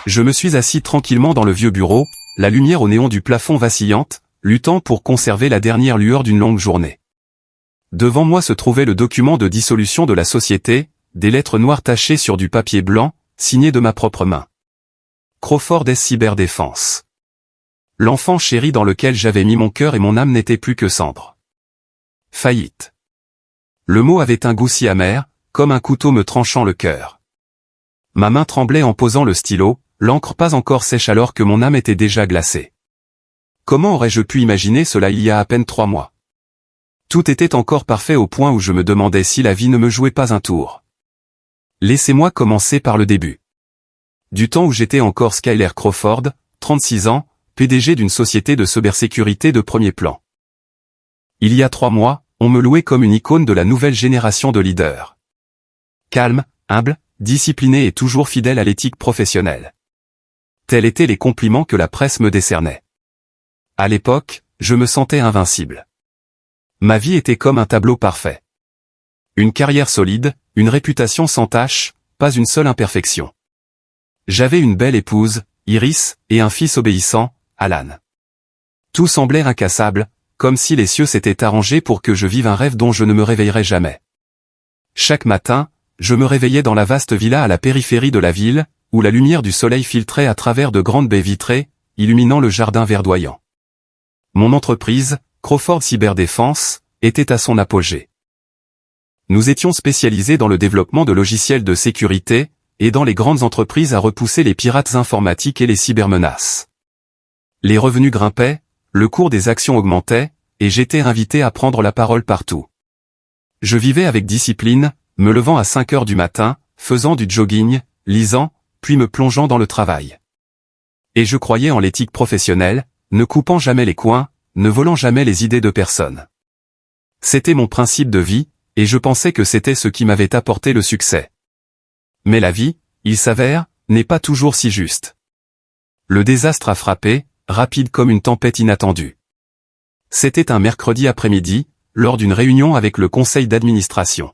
Je me suis assis tranquillement dans le vieux bureau, la lumière au néon du plafond vacillante, luttant pour conserver la dernière lueur d'une longue journée. Devant moi se trouvait le document de dissolution de la société, des lettres noires tachées sur du papier blanc, signé de ma propre main. Crawford S. Cyberdéfense. L'enfant chéri dans lequel j'avais mis mon cœur et mon âme n'était plus que cendre. Faillite. Le mot avait un goût si amer, comme un couteau me tranchant le cœur. Ma main tremblait en posant le stylo, l'encre pas encore sèche alors que mon âme était déjà glacée. Comment aurais-je pu imaginer cela il y a à peine 3 mois? Tout était encore parfait au point où je me demandais si la vie ne me jouait pas un tour. Laissez-moi commencer par le début. Du temps où j'étais encore Skyler Crawford, 36 ans, PDG d'une société de cybersécurité de premier plan. Il y a 3 mois, on me louait comme une icône de la nouvelle génération de leaders. Calme, humble, discipliné et toujours fidèle à l'éthique professionnelle. Tels étaient les compliments que la presse me décernait. À l'époque, je me sentais invincible. Ma vie était comme un tableau parfait. Une carrière solide, une réputation sans tache, pas une seule imperfection. J'avais une belle épouse, Iris, et un fils obéissant, Alan. Tout semblait incassable, comme si les cieux s'étaient arrangés pour que je vive un rêve dont je ne me réveillerais jamais. Chaque matin, je me réveillais dans la vaste villa à la périphérie de la ville, où la lumière du soleil filtrait à travers de grandes baies vitrées, illuminant le jardin verdoyant. Mon entreprise, Crawford Cyberdéfense, était à son apogée. Nous étions spécialisés dans le développement de logiciels de sécurité, et dans les grandes entreprises à repousser les pirates informatiques et les cybermenaces. Les revenus grimpaient, le cours des actions augmentait, et j'étais invité à prendre la parole partout. Je vivais avec discipline, me levant à 5 heures du matin, faisant du jogging, lisant, puis me plongeant dans le travail. Et je croyais en l'éthique professionnelle, ne coupant jamais les coins, ne volant jamais les idées de personne. C'était mon principe de vie, et je pensais que c'était ce qui m'avait apporté le succès. Mais la vie, il s'avère, n'est pas toujours si juste. Le désastre a frappé, rapide comme une tempête inattendue. C'était un mercredi après-midi, lors d'une réunion avec le conseil d'administration.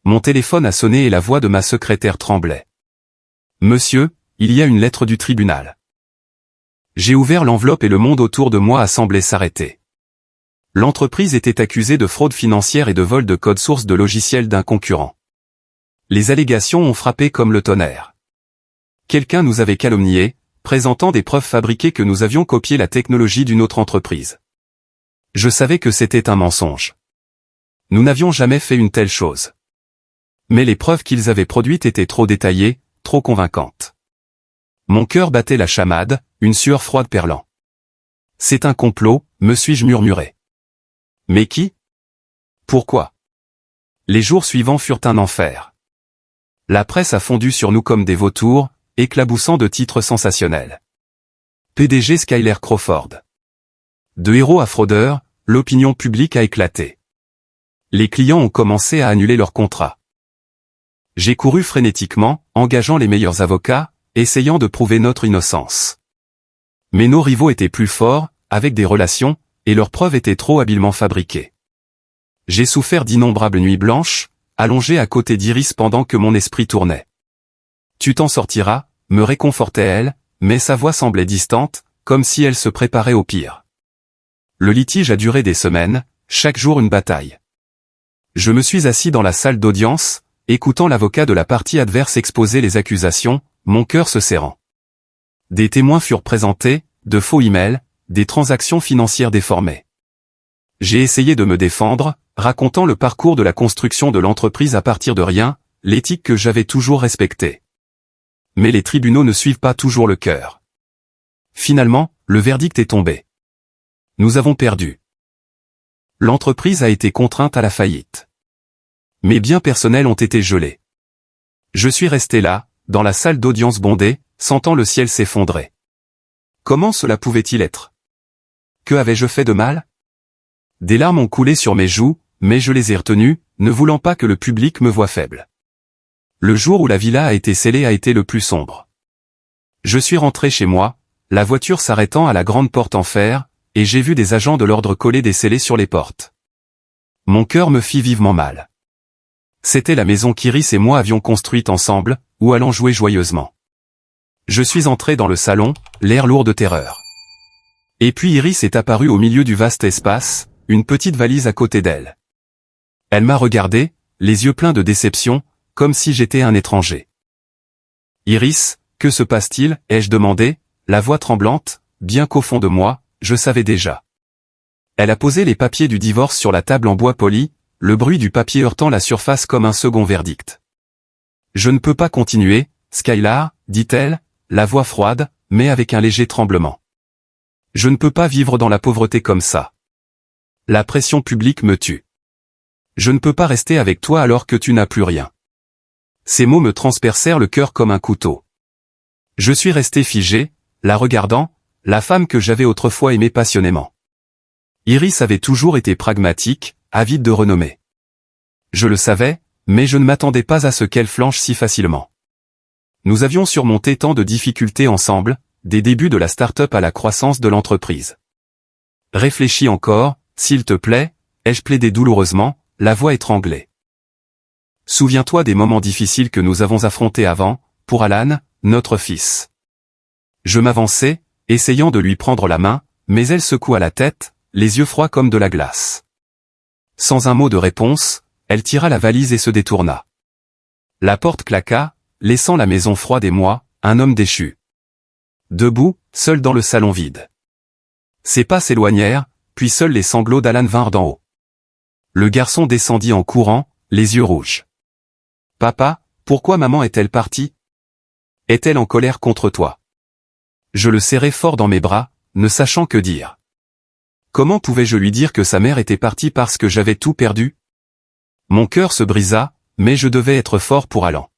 Mon téléphone a sonné et la voix de ma secrétaire tremblait. « Monsieur, il y a une lettre du tribunal. » J'ai ouvert l'enveloppe et le monde autour de moi a semblé s'arrêter. L'entreprise était accusée de fraude financière et de vol de code source de logiciels d'un concurrent. Les allégations ont frappé comme le tonnerre. Quelqu'un nous avait calomniés, présentant des preuves fabriquées que nous avions copié la technologie d'une autre entreprise. Je savais que c'était un mensonge. Nous n'avions jamais fait une telle chose. Mais les preuves qu'ils avaient produites étaient trop détaillées, trop convaincantes. Mon cœur battait la chamade, une sueur froide perlant. C'est un complot, me suis-je murmuré. Mais qui? Pourquoi? Les jours suivants furent un enfer. La presse a fondu sur nous comme des vautours, éclaboussant de titres sensationnels. PDG Skyler Crawford. De héros à fraudeurs, l'opinion publique a éclaté. Les clients ont commencé à annuler leurs contrats. J'ai couru frénétiquement, engageant les meilleurs avocats, essayant de prouver notre innocence. Mais nos rivaux étaient plus forts, avec des relations, et leurs preuves étaient trop habilement fabriquées. J'ai souffert d'innombrables nuits blanches, allongé à côté d'Iris pendant que mon esprit tournait. Tu t'en sortiras, me réconfortait-elle, mais sa voix semblait distante, comme si elle se préparait au pire. Le litige a duré des semaines, chaque jour une bataille. Je me suis assis dans la salle d'audience, écoutant l'avocat de la partie adverse exposer les accusations, mon cœur se serrant. Des témoins furent présentés, de faux emails, des transactions financières déformées. J'ai essayé de me défendre, racontant le parcours de la construction de l'entreprise à partir de rien, l'éthique que j'avais toujours respectée. Mais les tribunaux ne suivent pas toujours le cœur. Finalement, le verdict est tombé. Nous avons perdu. L'entreprise a été contrainte à la faillite. Mes biens personnels ont été gelés. Je suis resté là, dans la salle d'audience bondée, sentant le ciel s'effondrer. Comment cela pouvait-il être? Que avais-je fait de mal? Des larmes ont coulé sur mes joues, mais je les ai retenues, ne voulant pas que le public me voie faible. Le jour où la villa a été scellée a été le plus sombre. Je suis rentré chez moi, la voiture s'arrêtant à la grande porte en fer, et j'ai vu des agents de l'ordre coller des scellés sur les portes. Mon cœur me fit vivement mal. C'était la maison qu'Iris et moi avions construite ensemble, où allons jouer joyeusement. Je suis entré dans le salon, l'air lourd de terreur. Et puis Iris est apparue au milieu du vaste espace, une petite valise à côté d'elle. Elle m'a regardé, les yeux pleins de déception, comme si j'étais un étranger. « Iris, que se passe-t-il » ai-je demandé, la voix tremblante, bien qu'au fond de moi, je savais déjà. Elle a posé les papiers du divorce sur la table en bois poli, le bruit du papier heurtant la surface comme un second verdict. « Je ne peux pas continuer, Skylar, dit-elle, la voix froide, mais avec un léger tremblement. Je ne peux pas vivre dans la pauvreté comme ça. La pression publique me tue. Je ne peux pas rester avec toi alors que tu n'as plus rien. » Ces mots me transpercèrent le cœur comme un couteau. Je suis resté figé, la regardant, la femme que j'avais autrefois aimée passionnément. Iris avait toujours été pragmatique, avide de renommée. Je le savais, mais je ne m'attendais pas à ce qu'elle flanche si facilement. Nous avions surmonté tant de difficultés ensemble, des débuts de la start-up à la croissance de l'entreprise. Réfléchis encore, s'il te plaît, ai-je plaidé douloureusement, la voix étranglée. Souviens-toi des moments difficiles que nous avons affrontés avant, pour Alan, notre fils. Je m'avançai, essayant de lui prendre la main, mais elle secoua la tête, les yeux froids comme de la glace. Sans un mot de réponse, elle tira la valise et se détourna. La porte claqua, laissant la maison froide et moi, un homme déchu. Debout, seul dans le salon vide. Ses pas s'éloignèrent, puis seuls les sanglots d'Alan vinrent d'en haut. Le garçon descendit en courant, les yeux rouges. « Papa, pourquoi maman est-elle partie ? Est-elle en colère contre toi ?» Je le serrai fort dans mes bras, ne sachant que dire. Comment pouvais-je lui dire que sa mère était partie parce que j'avais tout perdu ? Mon cœur se brisa, mais je devais être fort pour Alan.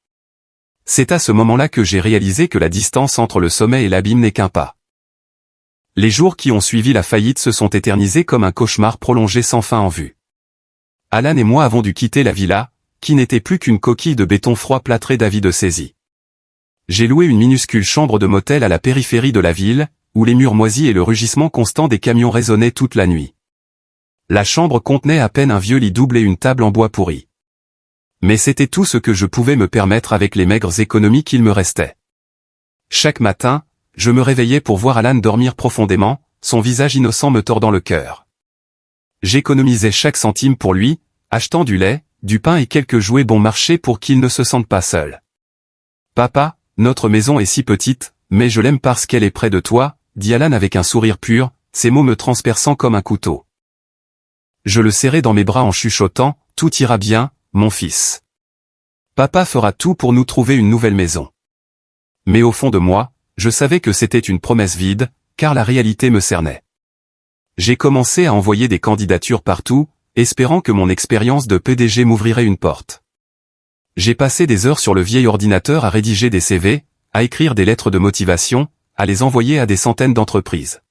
C'est à ce moment-là que j'ai réalisé que la distance entre le sommet et l'abîme n'est qu'un pas. Les jours qui ont suivi la faillite se sont éternisés comme un cauchemar prolongé sans fin en vue. Alan et moi avons dû quitter la villa, qui n'était plus qu'une coquille de béton froid plâtré d'avis de saisie. J'ai loué une minuscule chambre de motel à la périphérie de la ville, où les murs moisis et le rugissement constant des camions résonnaient toute la nuit. La chambre contenait à peine un vieux lit double et une table en bois pourri. Mais c'était tout ce que je pouvais me permettre avec les maigres économies qu'il me restait. Chaque matin, je me réveillais pour voir Alan dormir profondément, son visage innocent me tordant le cœur. J'économisais chaque centime pour lui, achetant du lait, du pain et quelques jouets bon marché pour qu'il ne se sente pas seul. « Papa, notre maison est si petite, mais je l'aime parce qu'elle est près de toi, » dit Alan avec un sourire pur, ses mots me transperçant comme un couteau. Je le serrai dans mes bras en chuchotant, « Tout ira bien, mon fils. Papa fera tout pour nous trouver une nouvelle maison. » Mais au fond de moi, je savais que c'était une promesse vide, car la réalité me cernait. J'ai commencé à envoyer des candidatures partout, espérant que mon expérience de PDG m'ouvrirait une porte. J'ai passé des heures sur le vieil ordinateur à rédiger des CV, à écrire des lettres de motivation, à les envoyer à des centaines d'entreprises.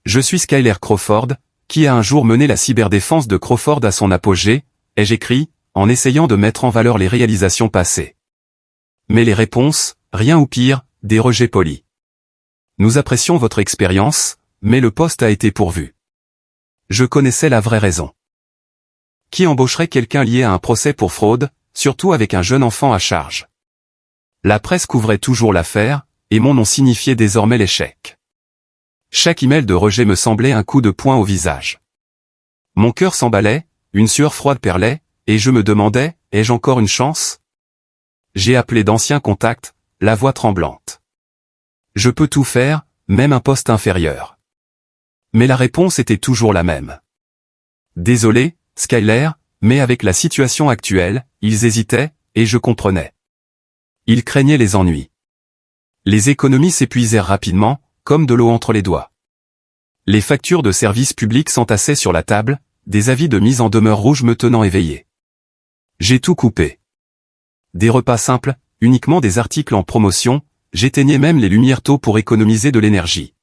Je suis Skylar Crawford, qui a un jour mené la cyberdéfense de Crawford à son apogée, ai-je écrit, en essayant de mettre en valeur les réalisations passées. Mais les réponses, rien ou pire, des rejets polis. Nous apprécions votre expérience, mais le poste a été pourvu. Je connaissais la vraie raison. Qui embaucherait quelqu'un lié à un procès pour fraude, surtout avec un jeune enfant à charge? La presse couvrait toujours l'affaire, et mon nom signifiait désormais l'échec. Chaque email de rejet me semblait un coup de poing au visage. Mon cœur s'emballait, une sueur froide perlait, et je me demandais, ai-je encore une chance? J'ai appelé d'anciens contacts, la voix tremblante. Je peux tout faire, même un poste inférieur. Mais la réponse était toujours la même. Désolé, Skylar, mais avec la situation actuelle, ils hésitaient, et je comprenais. Ils craignaient les ennuis. Les économies s'épuisèrent rapidement, comme de l'eau entre les doigts. Les factures de services publics s'entassaient sur la table, des avis de mise en demeure rouge me tenant éveillé. J'ai tout coupé. Des repas simples, uniquement des articles en promotion, j'éteignais même les lumières tôt pour économiser de l'énergie.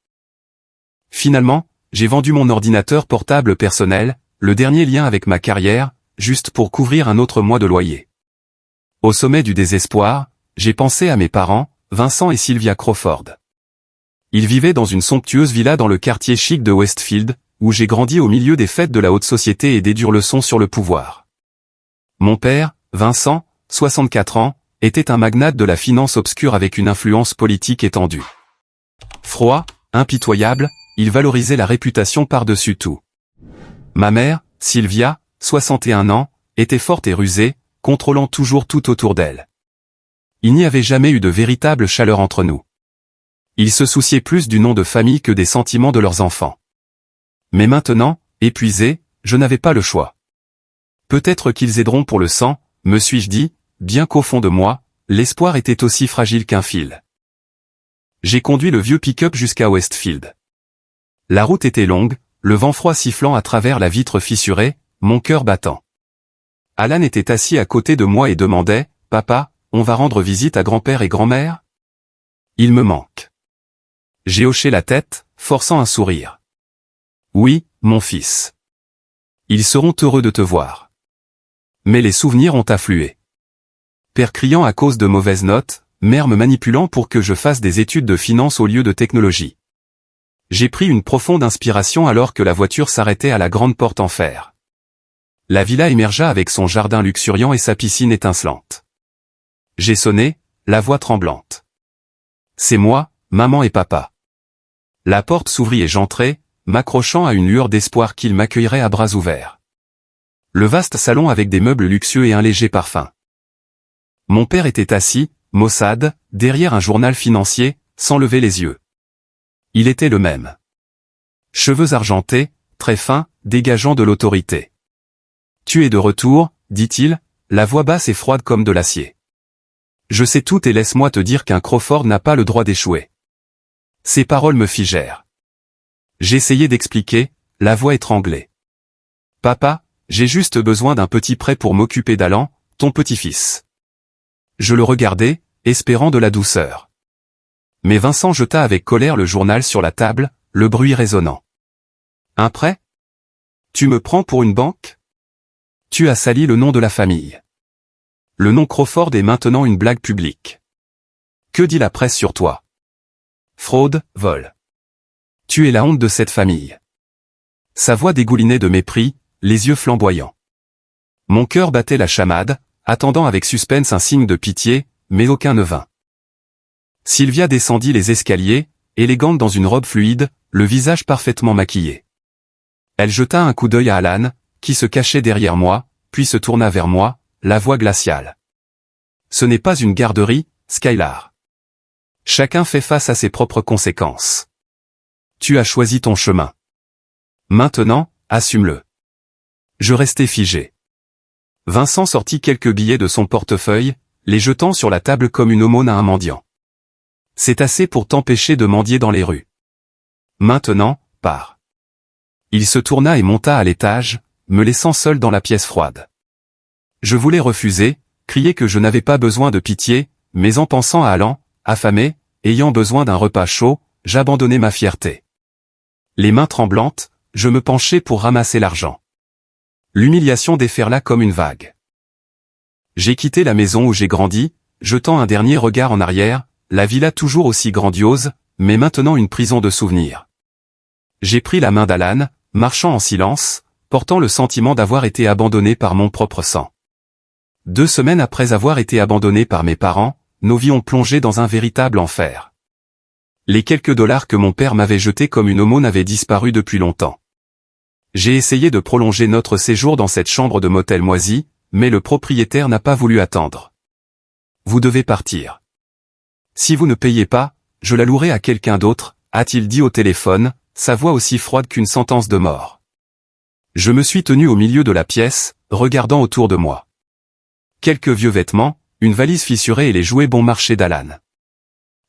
Finalement, j'ai vendu mon ordinateur portable personnel, le dernier lien avec ma carrière, juste pour couvrir un autre mois de loyer. Au sommet du désespoir, j'ai pensé à mes parents, Vincent et Sylvia Crawford. Ils vivaient dans une somptueuse villa dans le quartier chic de Westfield, où j'ai grandi au milieu des fêtes de la haute société et des dures leçons sur le pouvoir. Mon père, Vincent, 64 ans, était un magnate de la finance obscure avec une influence politique étendue. Froid, impitoyable, il valorisait la réputation par-dessus tout. Ma mère, Sylvia, 61 ans, était forte et rusée, contrôlant toujours tout autour d'elle. Il n'y avait jamais eu de véritable chaleur entre nous. Ils se souciaient plus du nom de famille que des sentiments de leurs enfants. Mais maintenant, épuisé, je n'avais pas le choix. Peut-être qu'ils aideront pour le sang, me suis-je dit, bien qu'au fond de moi, l'espoir était aussi fragile qu'un fil. J'ai conduit le vieux pick-up jusqu'à Westfield. La route était longue, le vent froid sifflant à travers la vitre fissurée, mon cœur battant. Alan était assis à côté de moi et demandait, « Papa, on va rendre visite à grand-père et grand-mère ?» Il me manque. J'ai hoché la tête, forçant un sourire. « Oui, mon fils. Ils seront heureux de te voir. » Mais les souvenirs ont afflué. Père criant à cause de mauvaises notes, mère me manipulant pour que je fasse des études de finance au lieu de technologie. J'ai pris une profonde inspiration alors que la voiture s'arrêtait à la grande porte en fer. La villa émergea avec son jardin luxuriant et sa piscine étincelante. J'ai sonné, la voix tremblante. C'est moi, maman et papa. La porte s'ouvrit et j'entrai, m'accrochant à une lueur d'espoir qu'ils m'accueilleraient à bras ouverts. Le vaste salon avec des meubles luxueux et un léger parfum. Mon père était assis, maussade, derrière un journal financier, sans lever les yeux. Il était le même. Cheveux argentés, très fins, dégageant de l'autorité. « Tu es de retour, dit-il, la voix basse et froide comme de l'acier. Je sais tout et laisse-moi te dire qu'un Crawford n'a pas le droit d'échouer. » Ces paroles me figèrent. J'essayais d'expliquer, la voix étranglée. « Papa, j'ai juste besoin d'un petit prêt pour m'occuper d'Alan, ton petit-fils. » Je le regardais, espérant de la douceur. Mais Vincent jeta avec colère le journal sur la table, le bruit résonnant. « Un prêt ? Tu me prends pour une banque ? Tu as sali le nom de la famille. Le nom Crawford est maintenant une blague publique. Que dit la presse sur toi ? Fraude, vol. Tu es la honte de cette famille. » Sa voix dégoulinait de mépris, les yeux flamboyants. Mon cœur battait la chamade, attendant avec suspense un signe de pitié, mais aucun ne vint. Sylvia descendit les escaliers, élégante dans une robe fluide, le visage parfaitement maquillé. Elle jeta un coup d'œil à Alan, qui se cachait derrière moi, puis se tourna vers moi, la voix glaciale. « Ce n'est pas une garderie, Skylar. Chacun fait face à ses propres conséquences. Tu as choisi ton chemin. Maintenant, assume-le. » Je restai figé. Vincent sortit quelques billets de son portefeuille, les jetant sur la table comme une aumône à un mendiant. « C'est assez pour t'empêcher de mendier dans les rues. Maintenant, pars. » Il se tourna et monta à l'étage, me laissant seul dans la pièce froide. Je voulais refuser, crier que je n'avais pas besoin de pitié, mais en pensant à Alan, affamé, ayant besoin d'un repas chaud, j'abandonnai ma fierté. Les mains tremblantes, je me penchai pour ramasser l'argent. L'humiliation déferla comme une vague. J'ai quitté la maison où j'ai grandi, jetant un dernier regard en arrière, la villa toujours aussi grandiose, mais maintenant une prison de souvenirs. J'ai pris la main d'Alan, marchant en silence, portant le sentiment d'avoir été abandonné par mon propre sang. 2 semaines après avoir été abandonné par mes parents, nos vies ont plongé dans un véritable enfer. Les quelques dollars que mon père m'avait jetés comme une aumône avaient disparu depuis longtemps. J'ai essayé de prolonger notre séjour dans cette chambre de motel moisie, mais le propriétaire n'a pas voulu attendre. « Vous devez partir. Si vous ne payez pas, je la louerai à quelqu'un d'autre, » a-t-il dit au téléphone, sa voix aussi froide qu'une sentence de mort. Je me suis tenu au milieu de la pièce, regardant autour de moi. Quelques vieux vêtements, une valise fissurée et les jouets bon marché d'Alan.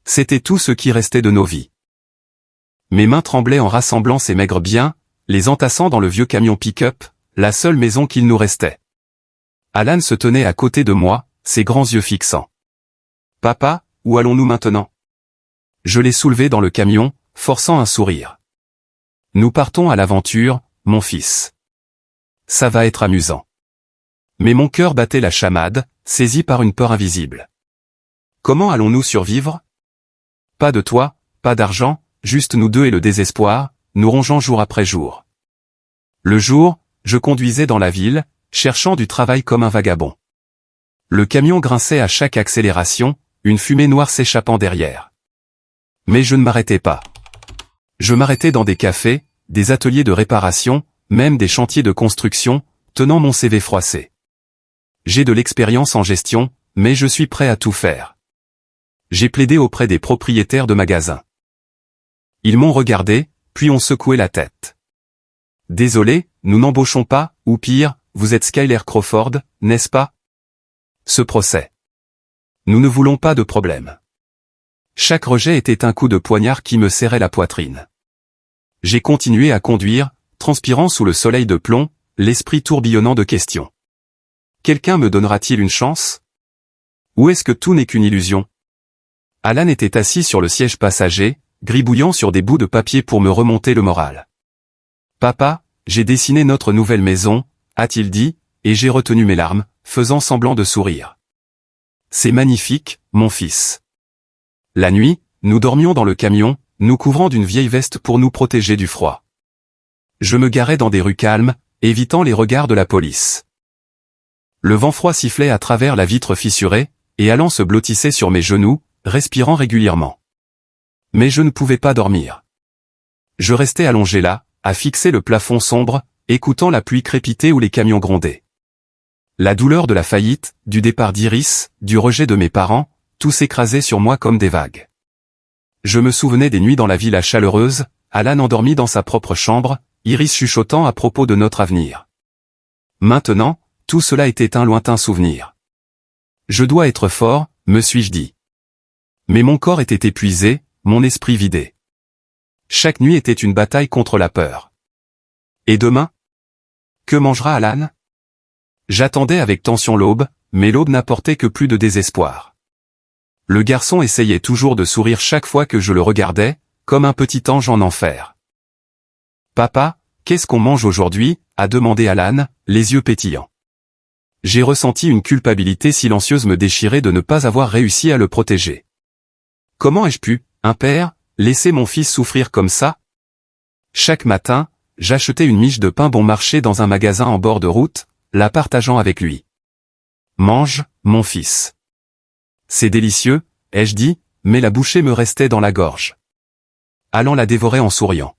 C'était tout ce qui restait de nos vies. Mes mains tremblaient en rassemblant ces maigres biens, les entassant dans le vieux camion pick-up, la seule maison qu'il nous restait. Alan se tenait à côté de moi, ses grands yeux fixants. « Papa, où allons-nous maintenant ?» Je l'ai soulevé dans le camion, forçant un sourire. « Nous partons à l'aventure, mon fils. Ça va être amusant. » Mais mon cœur battait la chamade, saisi par une peur invisible. Comment allons-nous survivre ? Pas de toit, pas d'argent, juste nous deux et le désespoir, nous rongeant jour après jour. Le jour, je conduisais dans la ville, cherchant du travail comme un vagabond. Le camion grinçait à chaque accélération, une fumée noire s'échappant derrière. Mais je ne m'arrêtais pas. Je m'arrêtais dans des cafés, des ateliers de réparation, même des chantiers de construction, tenant mon CV froissé. J'ai de l'expérience en gestion, mais je suis prêt à tout faire. J'ai plaidé auprès des propriétaires de magasins. Ils m'ont regardé, puis ont secoué la tête. Désolé, nous n'embauchons pas, ou pire, vous êtes Skyler Crawford, n'est-ce pas? Ce procès. Nous ne voulons pas de problème. Chaque rejet était un coup de poignard qui me serrait la poitrine. J'ai continué à conduire, transpirant sous le soleil de plomb, l'esprit tourbillonnant de questions. Quelqu'un me donnera-t-il une chance? Ou est-ce que tout n'est qu'une illusion? Alan était assis sur le siège passager, gribouillant sur des bouts de papier pour me remonter le moral. Papa, j'ai dessiné notre nouvelle maison, a-t-il dit, et j'ai retenu mes larmes, faisant semblant de sourire. C'est magnifique, mon fils. La nuit, nous dormions dans le camion, nous couvrant d'une vieille veste pour nous protéger du froid. Je me garais dans des rues calmes, évitant les regards de la police. Le vent froid sifflait à travers la vitre fissurée, et Alan se blottissait sur mes genoux, respirant régulièrement. Mais je ne pouvais pas dormir. Je restais allongé là, à fixer le plafond sombre, écoutant la pluie crépiter ou les camions gronder. La douleur de la faillite, du départ d'Iris, du rejet de mes parents, tout s'écrasait sur moi comme des vagues. Je me souvenais des nuits dans la villa chaleureuse, Alan endormi dans sa propre chambre, Iris chuchotant à propos de notre avenir. Maintenant, tout cela était un lointain souvenir. Je dois être fort, me suis-je dit. Mais mon corps était épuisé, mon esprit vidé. Chaque nuit était une bataille contre la peur. Et demain? Que mangera Alan? J'attendais avec tension l'aube, mais l'aube n'apportait que plus de désespoir. Le garçon essayait toujours de sourire chaque fois que je le regardais, comme un petit ange en enfer. Papa, qu'est-ce qu'on mange aujourd'hui? A demandé Alan, les yeux pétillants. J'ai ressenti une culpabilité silencieuse me déchirer de ne pas avoir réussi à le protéger. Comment ai-je pu, un père, laisser mon fils souffrir comme ça? Chaque matin, j'achetais une miche de pain bon marché dans un magasin en bord de route, la partageant avec lui. Mange, mon fils. C'est délicieux, ai-je dit, mais la bouchée me restait dans la gorge. Alan la dévorait en souriant.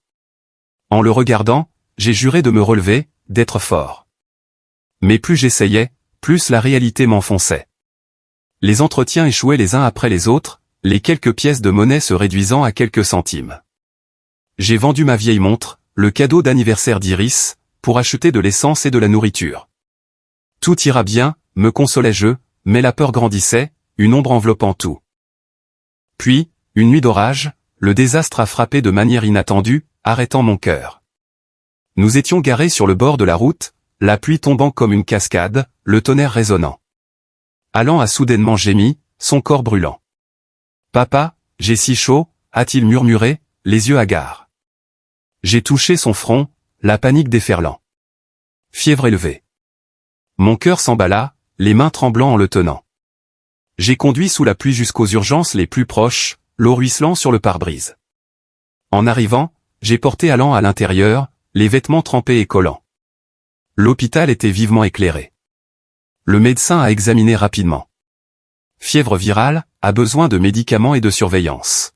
En le regardant, j'ai juré de me relever, d'être fort. Mais plus j'essayais, plus la réalité m'enfonçait. Les entretiens échouaient les uns après les autres, les quelques pièces de monnaie se réduisant à quelques centimes. J'ai vendu ma vieille montre, le cadeau d'anniversaire d'Iris, pour acheter de l'essence et de la nourriture. Tout ira bien, me consolais-je, mais la peur grandissait, une ombre enveloppant tout. Puis, une nuit d'orage, le désastre a frappé de manière inattendue, arrêtant mon cœur. Nous étions garés sur le bord de la route, la pluie tombant comme une cascade, le tonnerre résonnant. Alan a soudainement gémi, son corps brûlant. « Papa, j'ai si chaud » a-t-il murmuré, les yeux hagards. J'ai touché son front, la panique déferlant. Fièvre élevée. Mon cœur s'emballa, les mains tremblant en le tenant. J'ai conduit sous la pluie jusqu'aux urgences les plus proches, l'eau ruisselant sur le pare-brise. En arrivant, j'ai porté Alan à l'intérieur, les vêtements trempés et collants. L'hôpital était vivement éclairé. Le médecin a examiné rapidement. Fièvre virale, a besoin de médicaments et de surveillance.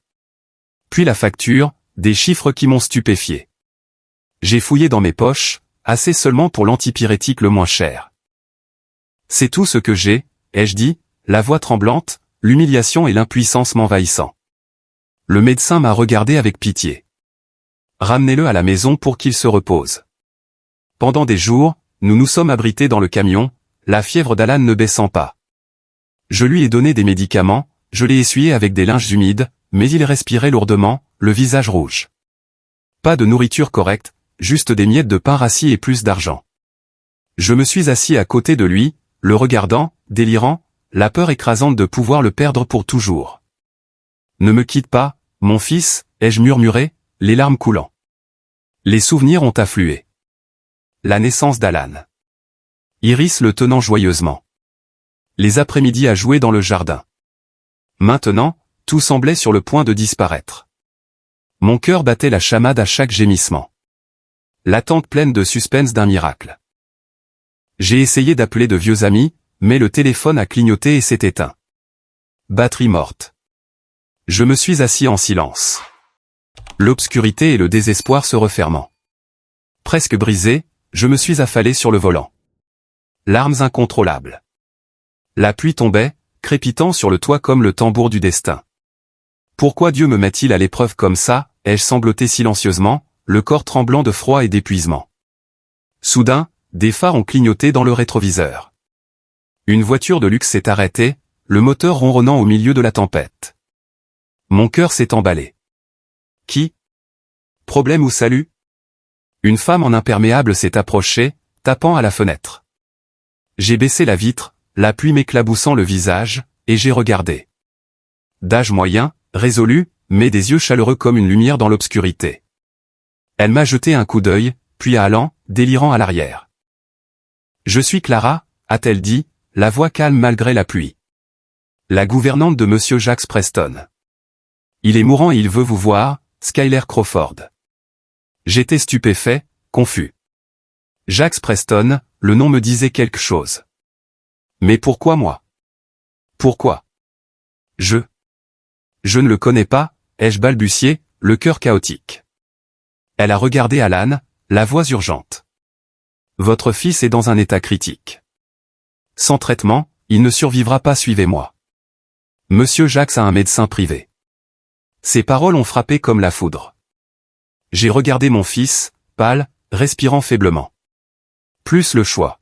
Puis la facture, des chiffres qui m'ont stupéfié. J'ai fouillé dans mes poches, assez seulement pour l'antipyrétique le moins cher. C'est tout ce que j'ai, ai-je dit, la voix tremblante, l'humiliation et l'impuissance m'envahissant. Le médecin m'a regardé avec pitié. Ramenez-le à la maison pour qu'il se repose. Pendant des jours, nous nous sommes abrités dans le camion, la fièvre d'Alan ne baissant pas. Je lui ai donné des médicaments, je l'ai essuyé avec des linges humides, mais il respirait lourdement, le visage rouge. Pas de nourriture correcte, juste des miettes de pain rassis et plus d'argent. Je me suis assis à côté de lui, le regardant, délirant, la peur écrasante de pouvoir le perdre pour toujours. Ne me quitte pas, mon fils, ai-je murmuré, les larmes coulant. Les souvenirs ont afflué. La naissance d'Alan. Iris le tenant joyeusement. Les après-midi à jouer dans le jardin. Maintenant, tout semblait sur le point de disparaître. Mon cœur battait la chamade à chaque gémissement. L'attente pleine de suspense d'un miracle. J'ai essayé d'appeler de vieux amis, mais le téléphone a clignoté et s'est éteint. Batterie morte. Je me suis assis en silence. L'obscurité et le désespoir se refermant. Presque brisé, je me suis affalé sur le volant. Larmes incontrôlables. La pluie tombait, crépitant sur le toit comme le tambour du destin. Pourquoi Dieu me met-il à l'épreuve comme ça, ai-je sangloté silencieusement, le corps tremblant de froid et d'épuisement. Soudain, des phares ont clignoté dans le rétroviseur. Une voiture de luxe s'est arrêtée, le moteur ronronnant au milieu de la tempête. Mon cœur s'est emballé. Qui? Problème ou salut? Une femme en imperméable s'est approchée, tapant à la fenêtre. J'ai baissé la vitre, la pluie m'éclaboussant le visage, et j'ai regardé. D'âge moyen, résolu, mais des yeux chaleureux comme une lumière dans l'obscurité. Elle m'a jeté un coup d'œil, puis allant, délirant à l'arrière. Je suis Clara, a-t-elle dit, la voix calme malgré la pluie. La gouvernante de Monsieur Jacques Preston. Il est mourant et il veut vous voir, Skyler Crawford. J'étais stupéfait, confus. Jacques Preston, le nom me disait quelque chose. Mais pourquoi moi? Pourquoi? Je ne le connais pas, ai-je balbutié, le cœur chaotique. Elle a regardé Alan, la voix urgente. Votre fils est dans un état critique. Sans traitement, il ne survivra pas, suivez-moi. Monsieur Jacques a un médecin privé. Ces paroles ont frappé comme la foudre. J'ai regardé mon fils, pâle, respirant faiblement. Plus le choix.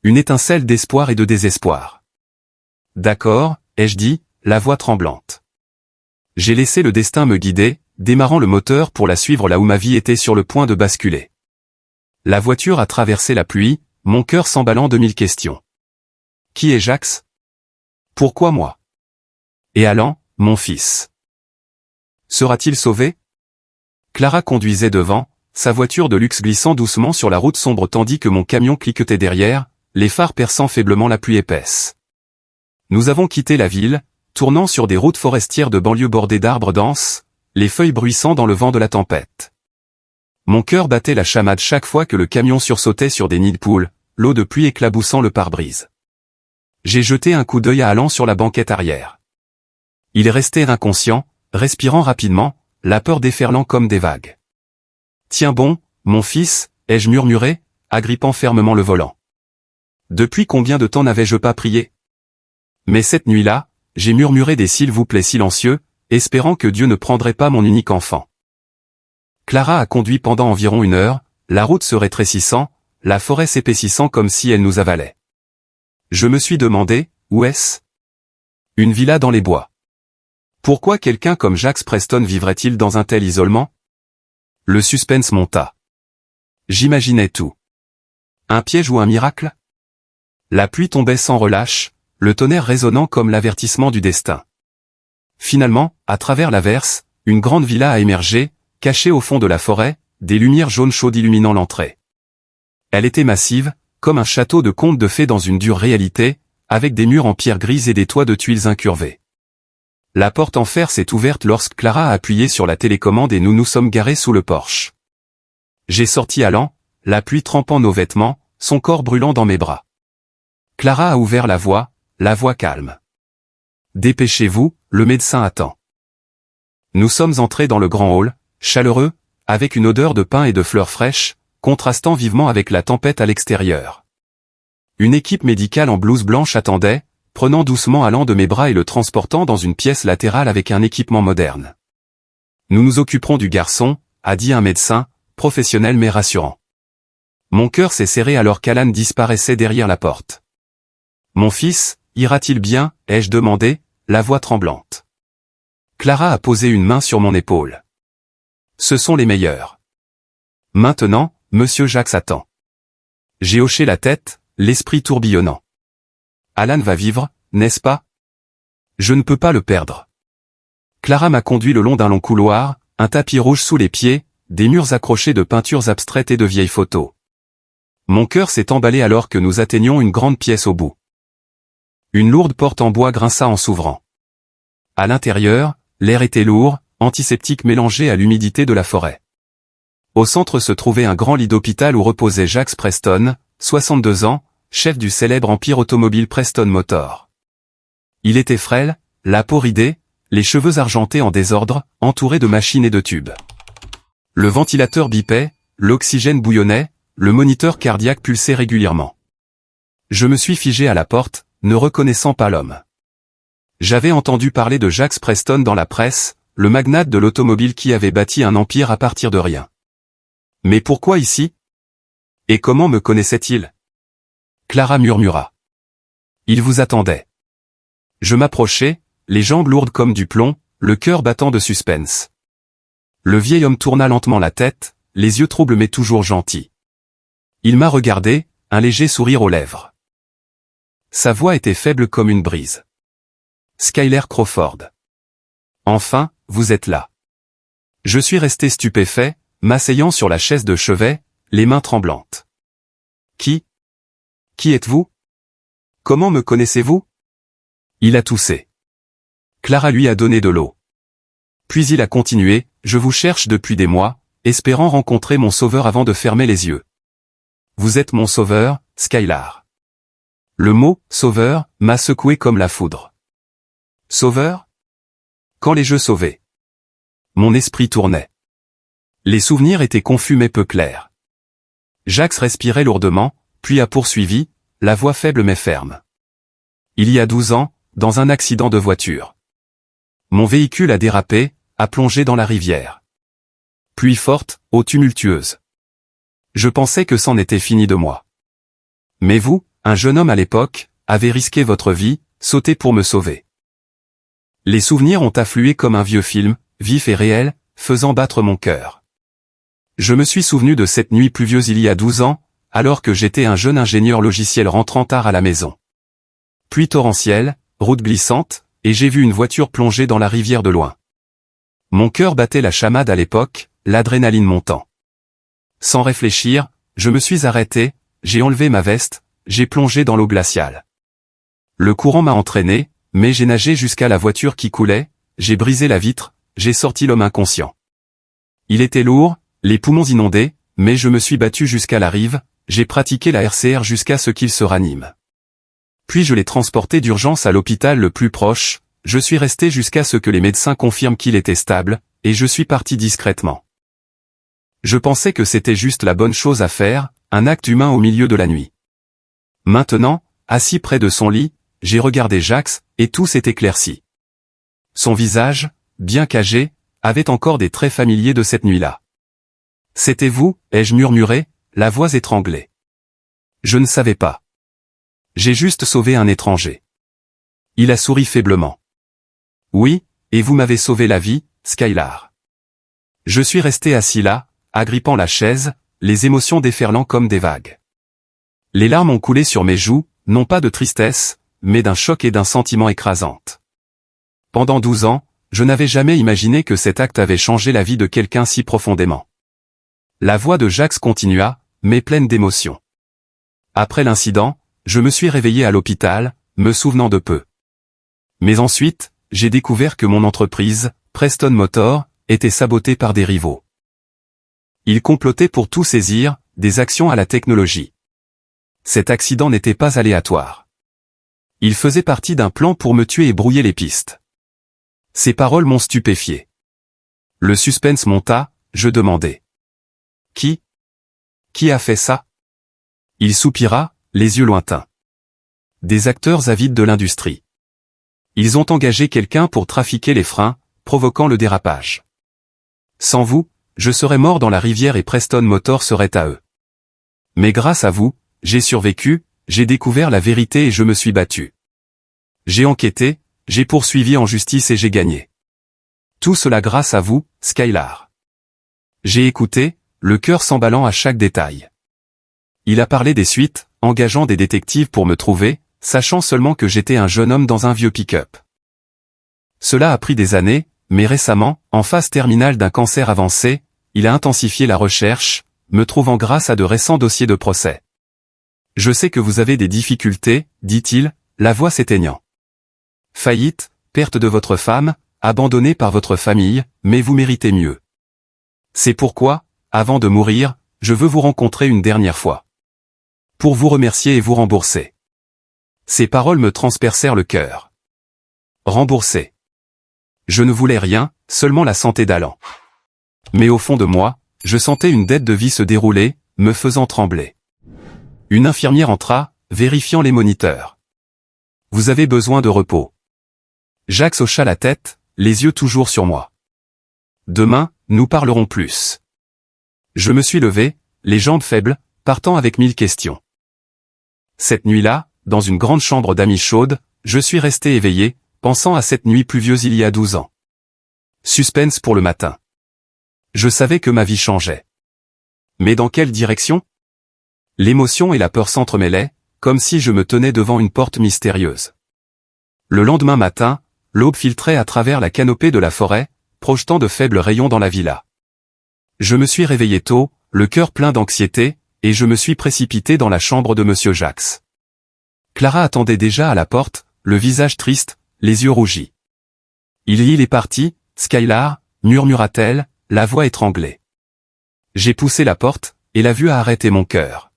Une étincelle d'espoir et de désespoir. D'accord, ai-je dit, la voix tremblante. J'ai laissé le destin me guider, démarrant le moteur pour la suivre là où ma vie était sur le point de basculer. La voiture a traversé la pluie, mon cœur s'emballant de 1000 questions. Qui est Jacques? Pourquoi moi? Et Alan, mon fils? Sera-t-il sauvé? Clara conduisait devant, sa voiture de luxe glissant doucement sur la route sombre tandis que mon camion cliquetait derrière, les phares perçant faiblement la pluie épaisse. Nous avons quitté la ville, tournant sur des routes forestières de banlieue bordées d'arbres denses, les feuilles bruissant dans le vent de la tempête. Mon cœur battait la chamade chaque fois que le camion sursautait sur des nids de poules, l'eau de pluie éclaboussant le pare-brise. J'ai jeté un coup d'œil à Alan sur la banquette arrière. Il restait inconscient, respirant rapidement, la peur déferlant comme des vagues. Tiens bon, mon fils, ai-je murmuré, agrippant fermement le volant. Depuis combien de temps n'avais-je pas prié? Mais cette nuit-là, j'ai murmuré des s'il vous plaît silencieux, espérant que Dieu ne prendrait pas mon unique enfant. Clara a conduit pendant environ 1 heure, la route se rétrécissant, la forêt s'épaississant comme si elle nous avalait. Je me suis demandé, où est-ce? Une villa dans les bois. Pourquoi quelqu'un comme Jacques Preston vivrait-il dans un tel isolement? Le suspense monta. J'imaginais tout. Un piège ou un miracle? La pluie tombait sans relâche, le tonnerre résonnant comme l'avertissement du destin. Finalement, à travers l'averse, une grande villa a émergé, cachée au fond de la forêt, des lumières jaunes chaudes illuminant l'entrée. Elle était massive, comme un château de conte de fées dans une dure réalité, avec des murs en pierre grise et des toits de tuiles incurvés. La porte en fer s'est ouverte lorsque Clara a appuyé sur la télécommande et nous nous sommes garés sous le porche. J'ai sorti Alan, la pluie trempant nos vêtements, son corps brûlant dans mes bras. Clara a ouvert la voie calme. Dépêchez-vous, le médecin attend. Nous sommes entrés dans le grand hall, chaleureux, avec une odeur de pain et de fleurs fraîches, contrastant vivement avec la tempête à l'extérieur. Une équipe médicale en blouse blanche attendait, prenant doucement Alan de mes bras et le transportant dans une pièce latérale avec un équipement moderne. Nous nous occuperons du garçon, a dit un médecin, professionnel mais rassurant. Mon cœur s'est serré alors qu'Alan disparaissait derrière la porte. Mon fils, ira-t-il bien, ai-je demandé, la voix tremblante. Clara a posé une main sur mon épaule. Ce sont les meilleurs. Maintenant, Monsieur Jacques attend. J'ai hoché la tête, l'esprit tourbillonnant. Alan va vivre, n'est-ce pas? Je ne peux pas le perdre. Clara m'a conduit le long d'un long couloir, un tapis rouge sous les pieds, des murs accrochés de peintures abstraites et de vieilles photos. Mon cœur s'est emballé alors que nous atteignions une grande pièce au bout. Une lourde porte en bois grinça en s'ouvrant. À l'intérieur, l'air était lourd, antiseptique mélangé à l'humidité de la forêt. Au centre se trouvait un grand lit d'hôpital où reposait Jacques Preston, 62 ans, chef du célèbre empire automobile Preston Motor. Il était frêle, la peau ridée, les cheveux argentés en désordre, entouré de machines et de tubes. Le ventilateur bipait, l'oxygène bouillonnait, le moniteur cardiaque pulsait régulièrement. Je me suis figé à la porte, ne reconnaissant pas l'homme. J'avais entendu parler de Jacques Preston dans la presse, le magnate de l'automobile qui avait bâti un empire à partir de rien. Mais pourquoi ici? Et comment me connaissait-il? Clara murmura. Il vous attendait. Je m'approchai, les jambes lourdes comme du plomb, le cœur battant de suspense. Le vieil homme tourna lentement la tête, les yeux troubles mais toujours gentils. Il m'a regardé, un léger sourire aux lèvres. Sa voix était faible comme une brise. Skyler Crawford. Enfin, vous êtes là. Je suis resté stupéfait, m'asseyant sur la chaise de chevet, les mains tremblantes. Qui êtes-vous? Comment me connaissez-vous? Il a toussé. Clara lui a donné de l'eau. Puis il a continué, je vous cherche depuis des mois, espérant rencontrer mon sauveur avant de fermer les yeux. Vous êtes mon sauveur, Skylar. Le mot « sauveur » m'a secoué comme la foudre. Sauveur? Quand l'ai-je sauvé? Mon esprit tournait. Les souvenirs étaient confus mais peu clairs. Jacques respirait lourdement, puis a poursuivi, la voix faible mais ferme. Il y a 12 ans, dans un accident de voiture. Mon véhicule a dérapé, a plongé dans la rivière. Pluie forte, eau tumultueuse. Je pensais que c'en était fini de moi. Mais vous, un jeune homme à l'époque, avez risqué votre vie, sauté pour me sauver. Les souvenirs ont afflué comme un vieux film, vif et réel, faisant battre mon cœur. Je me suis souvenu de cette nuit pluvieuse il y a 12 ans, alors que j'étais un jeune ingénieur logiciel rentrant tard à la maison. Pluie torrentielle, route glissante, et j'ai vu une voiture plonger dans la rivière de loin. Mon cœur battait la chamade à l'époque, l'adrénaline montant. Sans réfléchir, je me suis arrêté, j'ai enlevé ma veste, j'ai plongé dans l'eau glaciale. Le courant m'a entraîné, mais j'ai nagé jusqu'à la voiture qui coulait, j'ai brisé la vitre, j'ai sorti l'homme inconscient. Il était lourd, les poumons inondés, mais je me suis battu jusqu'à la rive, j'ai pratiqué la RCR jusqu'à ce qu'il se ranime. Puis je l'ai transporté d'urgence à l'hôpital le plus proche, je suis resté jusqu'à ce que les médecins confirment qu'il était stable, et je suis parti discrètement. Je pensais que c'était juste la bonne chose à faire, un acte humain au milieu de la nuit. Maintenant, assis près de son lit, j'ai regardé Jacques, et tout s'est éclairci. Son visage, bien qu'âgé, avait encore des traits familiers de cette nuit-là. « C'était vous » ai-je murmuré, la voix étranglée. Je ne savais pas. J'ai juste sauvé un étranger. Il a souri faiblement. Oui, et vous m'avez sauvé la vie, Skylar. Je suis resté assis là, agrippant la chaise, les émotions déferlant comme des vagues. Les larmes ont coulé sur mes joues, non pas de tristesse, mais d'un choc et d'un sentiment écrasante. Pendant 12 ans, je n'avais jamais imaginé que cet acte avait changé la vie de quelqu'un si profondément. La voix de Jacques continua, mais pleine d'émotion. Après l'incident, je me suis réveillé à l'hôpital, me souvenant de peu. Mais ensuite, j'ai découvert que mon entreprise, Preston Motor, était sabotée par des rivaux. Ils complotaient pour tout saisir, des actions à la technologie. Cet accident n'était pas aléatoire. Il faisait partie d'un plan pour me tuer et brouiller les pistes. Ces paroles m'ont stupéfié. Le suspense monta, je demandai. Qui a fait ça? Il soupira, les yeux lointains. Des acteurs avides de l'industrie. Ils ont engagé quelqu'un pour trafiquer les freins, provoquant le dérapage. Sans vous, je serais mort dans la rivière et Preston Motor serait à eux. Mais grâce à vous, j'ai survécu, j'ai découvert la vérité et je me suis battu. J'ai enquêté, j'ai poursuivi en justice et j'ai gagné. Tout cela grâce à vous, Skylar. J'ai écouté, le cœur s'emballant à chaque détail. Il a parlé des suites, engageant des détectives pour me trouver, sachant seulement que j'étais un jeune homme dans un vieux pick-up. Cela a pris des années, mais récemment, en phase terminale d'un cancer avancé, il a intensifié la recherche, me trouvant grâce à de récents dossiers de procès. Je sais que vous avez des difficultés, dit-il, la voix s'éteignant. Faillite, perte de votre femme, abandonnée par votre famille, mais vous méritez mieux. C'est pourquoi, avant de mourir, je veux vous rencontrer une dernière fois. Pour vous remercier et vous rembourser. Ces paroles me transpercèrent le cœur. Rembourser. Je ne voulais rien, seulement la santé d'Alan. Mais au fond de moi, je sentais une dette de vie se dérouler, me faisant trembler. Une infirmière entra, vérifiant les moniteurs. Vous avez besoin de repos. Jacques hocha la tête, les yeux toujours sur moi. Demain, nous parlerons plus. Je me suis levé, les jambes faibles, partant avec 1000 questions. Cette nuit-là, dans une grande chambre d'amis chaude, je suis resté éveillé, pensant à cette nuit pluvieuse il y a 12 ans. Suspense pour le matin. Je savais que ma vie changeait. Mais dans quelle direction? L'émotion et la peur s'entremêlaient, comme si je me tenais devant une porte mystérieuse. Le lendemain matin, l'aube filtrait à travers la canopée de la forêt, projetant de faibles rayons dans la villa. Je me suis réveillé tôt, le cœur plein d'anxiété, et je me suis précipité dans la chambre de Monsieur Jacques. Clara attendait déjà à la porte, le visage triste, les yeux rougis. Il est parti, Skylar, murmura-t-elle, la voix étranglée. J'ai poussé la porte, et la vue a arrêté mon cœur.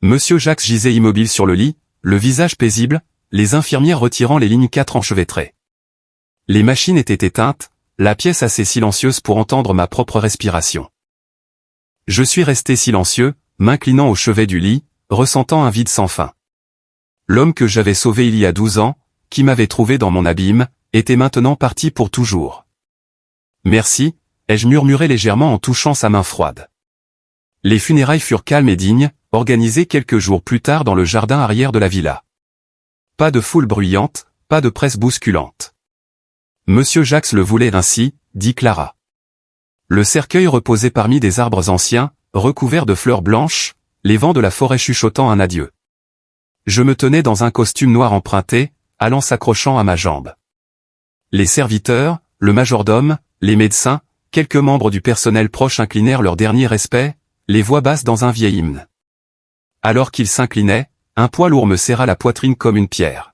Monsieur Jacques gisait immobile sur le lit, le visage paisible, les infirmières retirant les lignes 4 enchevêtrées. Les machines étaient éteintes, la pièce assez silencieuse pour entendre ma propre respiration. Je suis resté silencieux, m'inclinant au chevet du lit, ressentant un vide sans fin. L'homme que j'avais sauvé il y a 12 ans, qui m'avait trouvé dans mon abîme, était maintenant parti pour toujours. Merci, ai-je murmuré légèrement en touchant sa main froide. Les funérailles furent calmes et dignes, organisées quelques jours plus tard dans le jardin arrière de la villa. Pas de foule bruyante, pas de presse bousculante. Monsieur Jacques le voulait ainsi, dit Clara. Le cercueil reposait parmi des arbres anciens, recouverts de fleurs blanches, les vents de la forêt chuchotant un adieu. Je me tenais dans un costume noir emprunté, Alan s'accrochant à ma jambe. Les serviteurs, le majordome, les médecins, quelques membres du personnel proche inclinèrent leur dernier respect, les voix basses dans un vieil hymne. Alors qu'ils s'inclinaient, un poids lourd me serra la poitrine comme une pierre.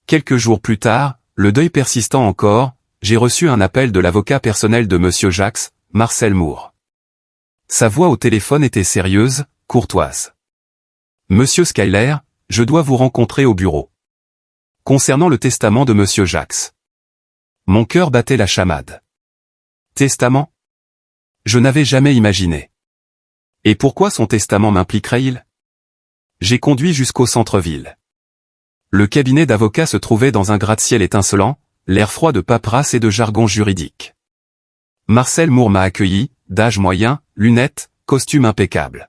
Quelques jours plus tard, le deuil persistant encore, j'ai reçu un appel de l'avocat personnel de Monsieur Jacques, Marcel Moore. Sa voix au téléphone était sérieuse, courtoise. Monsieur Skylar, je dois vous rencontrer au bureau. Concernant le testament de Monsieur Jacques. Mon cœur battait la chamade. Testament? Je n'avais jamais imaginé. Et pourquoi son testament m'impliquerait-il? J'ai conduit jusqu'au centre-ville. Le cabinet d'avocat se trouvait dans un gratte-ciel étincelant, l'air froid de paperasse et de jargon juridique. Marcel Moore m'a accueilli, d'âge moyen, lunettes, costume impeccable.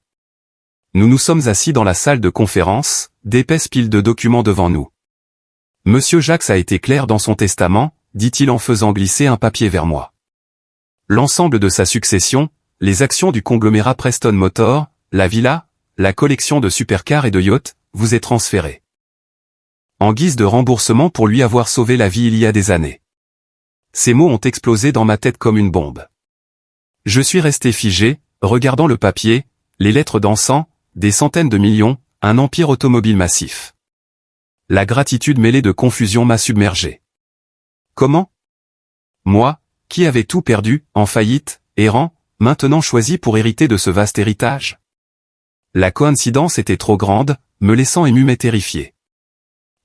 Nous nous sommes assis dans la salle de conférence, d'épaisses piles de documents devant nous. Monsieur Jacques a été clair dans son testament, dit-il en faisant glisser un papier vers moi. L'ensemble de sa succession, les actions du conglomérat Preston Motor, la villa, la collection de supercars et de yachts, vous est transférée. En guise de remboursement pour lui avoir sauvé la vie il y a des années. Ces mots ont explosé dans ma tête comme une bombe. Je suis resté figé, regardant le papier, les lettres d'encens, des centaines de millions, un empire automobile massif. La gratitude mêlée de confusion m'a submergé. Comment? Moi, qui avais tout perdu, en faillite, errant, maintenant choisi pour hériter de ce vaste héritage? La coïncidence était trop grande, me laissant ému mais terrifié.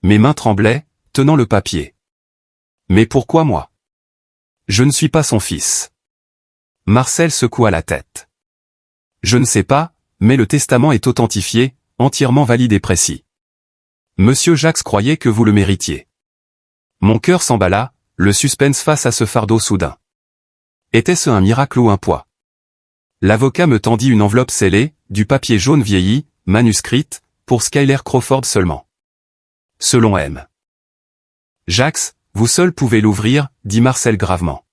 Mes mains tremblaient, tenant le papier. Mais pourquoi moi? Je ne suis pas son fils. Marcel secoua la tête. Je ne sais pas, mais le testament est authentifié, entièrement valide et précis. Monsieur Jacques croyait que vous le méritiez. Mon cœur s'emballa, le suspense face à ce fardeau soudain. Était-ce un miracle ou un poids? L'avocat me tendit une enveloppe scellée, du papier jaune vieilli, manuscrite, pour Skylar Crawford seulement. Selon M. Jacques, vous seul pouvez l'ouvrir, dit Marcel gravement.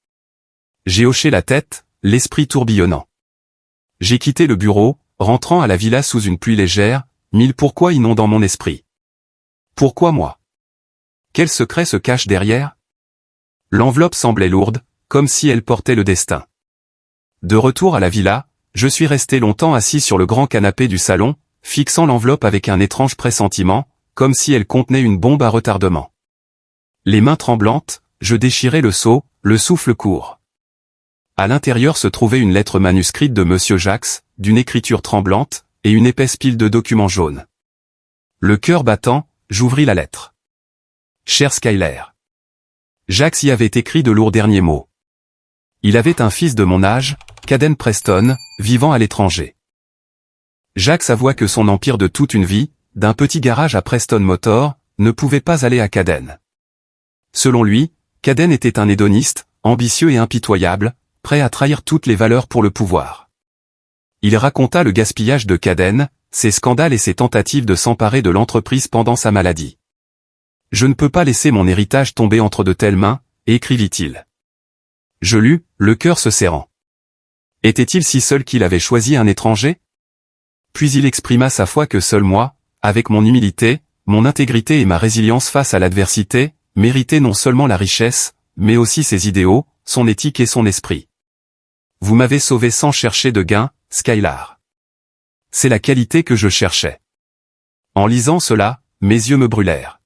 J'ai hoché la tête, l'esprit tourbillonnant. J'ai quitté le bureau, rentrant à la villa sous une pluie légère, mille pourquoi inondant mon esprit. Pourquoi moi? Quel secret se cache derrière? L'enveloppe semblait lourde, comme si elle portait le destin. De retour à la villa, je suis resté longtemps assis sur le grand canapé du salon, fixant l'enveloppe avec un étrange pressentiment, comme si elle contenait une bombe à retardement. Les mains tremblantes, je déchirai le sceau, le souffle court. À l'intérieur se trouvait une lettre manuscrite de Monsieur Jacques, d'une écriture tremblante, et une épaisse pile de documents jaunes. Le cœur battant, j'ouvris la lettre. Cher Skyler. Jax y avait écrit de lourds derniers mots. Il avait un fils de mon âge, Caden Preston, vivant à l'étranger. Jax avoua que son empire de toute une vie, d'un petit garage à Preston Motor, ne pouvait pas aller à Caden. Selon lui, Caden était un hédoniste, ambitieux et impitoyable, prêt à trahir toutes les valeurs pour le pouvoir. Il raconta le gaspillage de Caden, ses scandales et ses tentatives de s'emparer de l'entreprise pendant sa maladie. « Je ne peux pas laisser mon héritage tomber entre de telles mains », écrivit-il. Je lus, le cœur se serrant. Était-il si seul qu'il avait choisi un étranger? Puis il exprima sa foi que seul moi, avec mon humilité, mon intégrité et ma résilience face à l'adversité, méritais non seulement la richesse, mais aussi ses idéaux, son éthique et son esprit. Vous m'avez sauvé sans chercher de gain, Skylar. C'est la qualité que je cherchais. En lisant cela, mes yeux me brûlèrent.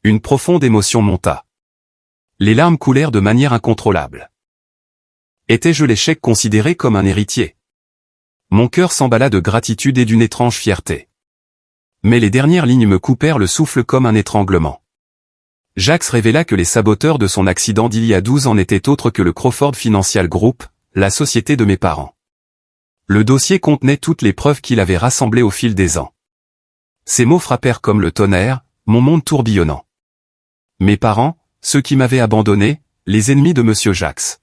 Une profonde émotion monta. Les larmes coulèrent de manière incontrôlable. Étais-je l'échec considéré comme un héritier? Mon cœur s'emballa de gratitude et d'une étrange fierté. Mais les dernières lignes me coupèrent le souffle comme un étranglement. Jax révéla que les saboteurs de son accident d'il y a 12 ans n'étaient autres que le Crawford Financial Group, la société de mes parents. Le dossier contenait toutes les preuves qu'il avait rassemblées au fil des ans. Ces mots frappèrent comme le tonnerre, mon monde tourbillonnant. Mes parents, ceux qui m'avaient abandonné, les ennemis de Monsieur Jax.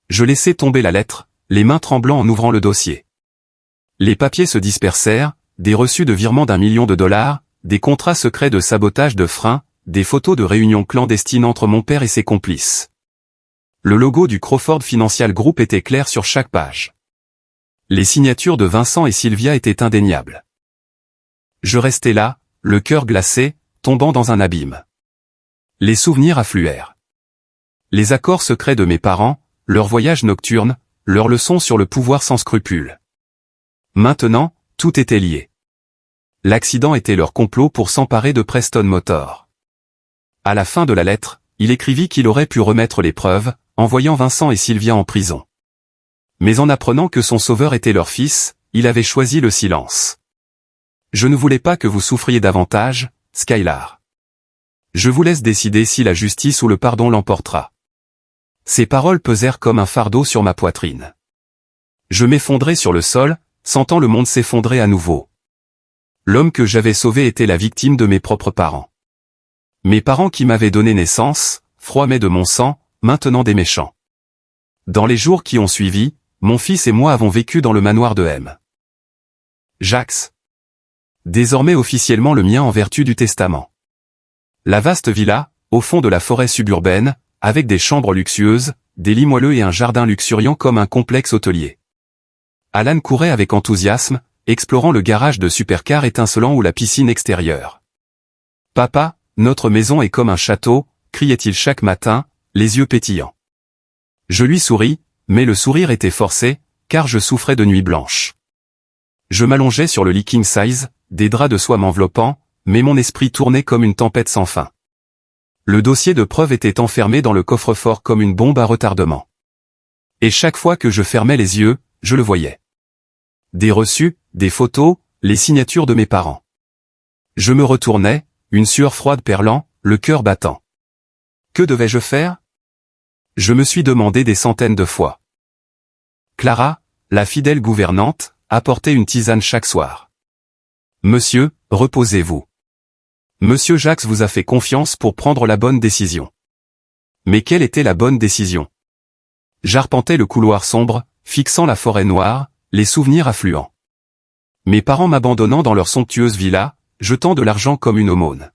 Je laissai tomber la lettre, les mains tremblant en ouvrant le dossier. Les papiers se dispersèrent, des reçus de virement d'1 million de dollars, des contrats secrets de sabotage de freins, des photos de réunions clandestines entre mon père et ses complices. Le logo du Crawford Financial Group était clair sur chaque page. Les signatures de Vincent et Sylvia étaient indéniables. Je restais là, le cœur glacé, tombant dans un abîme. Les souvenirs affluèrent. Les accords secrets de mes parents, leurs voyages nocturnes, leurs leçons sur le pouvoir sans scrupules. Maintenant, tout était lié. L'accident était leur complot pour s'emparer de Preston Motor. À la fin de la lettre, il écrivit qu'il aurait pu remettre les preuves, envoyant Vincent et Sylvia en prison. Mais en apprenant que son sauveur était leur fils, il avait choisi le silence. Je ne voulais pas que vous souffriez davantage, Skylar. Je vous laisse décider si la justice ou le pardon l'emportera. Ces paroles pesèrent comme un fardeau sur ma poitrine. Je m'effondrai sur le sol, sentant le monde s'effondrer à nouveau. L'homme que j'avais sauvé était la victime de mes propres parents. Mes parents qui m'avaient donné naissance, froids mais de mon sang, maintenant des méchants. Dans les jours qui ont suivi, mon fils et moi avons vécu dans le manoir de M. Jax. Désormais officiellement le mien en vertu du testament. La vaste villa, au fond de la forêt suburbaine, avec des chambres luxueuses, des lits moelleux et un jardin luxuriant comme un complexe hôtelier. Alan courait avec enthousiasme, explorant le garage de supercar étincelant ou la piscine extérieure. « Papa, notre maison est comme un château », criait-il chaque matin, les yeux pétillants. Je lui souris, mais le sourire était forcé, car je souffrais de nuits blanches. Je m'allongeais sur le lit king size, des draps de soie m'enveloppant, mais mon esprit tournait comme une tempête sans fin. Le dossier de preuve était enfermé dans le coffre-fort comme une bombe à retardement. Et chaque fois que je fermais les yeux, je le voyais. Des reçus, des photos, les signatures de mes parents. Je me retournais, une sueur froide perlant, le cœur battant. Que devais-je faire? Je me suis demandé des centaines de fois. Clara, la fidèle gouvernante, apportait une tisane chaque soir. Monsieur, reposez-vous. Monsieur Jax vous a fait confiance pour prendre la bonne décision. Mais quelle était la bonne décision? J'arpentais le couloir sombre, fixant la forêt noire, les souvenirs affluents. Mes parents m'abandonnant dans leur somptueuse villa, jetant de l'argent comme une aumône.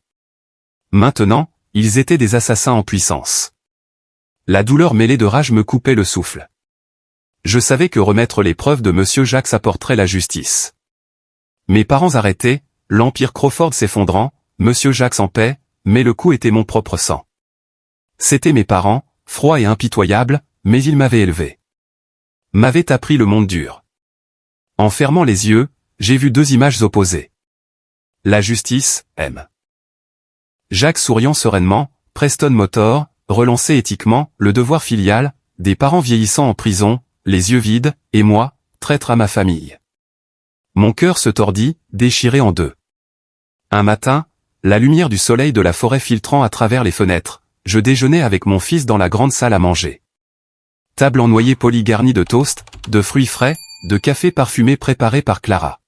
Maintenant, ils étaient des assassins en puissance. La douleur mêlée de rage me coupait le souffle. Je savais que remettre les preuves de Monsieur Jax apporterait la justice. Mes parents arrêtés, l'empire Crawford s'effondrant, Monsieur Jax en paix, mais le coup était mon propre sang. C'étaient mes parents, froids et impitoyables, mais ils m'avaient élevé. M'avaient appris le monde dur. En fermant les yeux, j'ai vu deux images opposées. La justice, M. Jax souriant sereinement, Preston Motor, relancé éthiquement, le devoir filial, des parents vieillissant en prison, les yeux vides, et moi, traître à ma famille. Mon cœur se tordit, déchiré en deux. Un matin, la lumière du soleil de la forêt filtrant à travers les fenêtres, je déjeunais avec mon fils dans la grande salle à manger. Table en noyer poli garnie de toast, de fruits frais, de café parfumé préparé par Clara.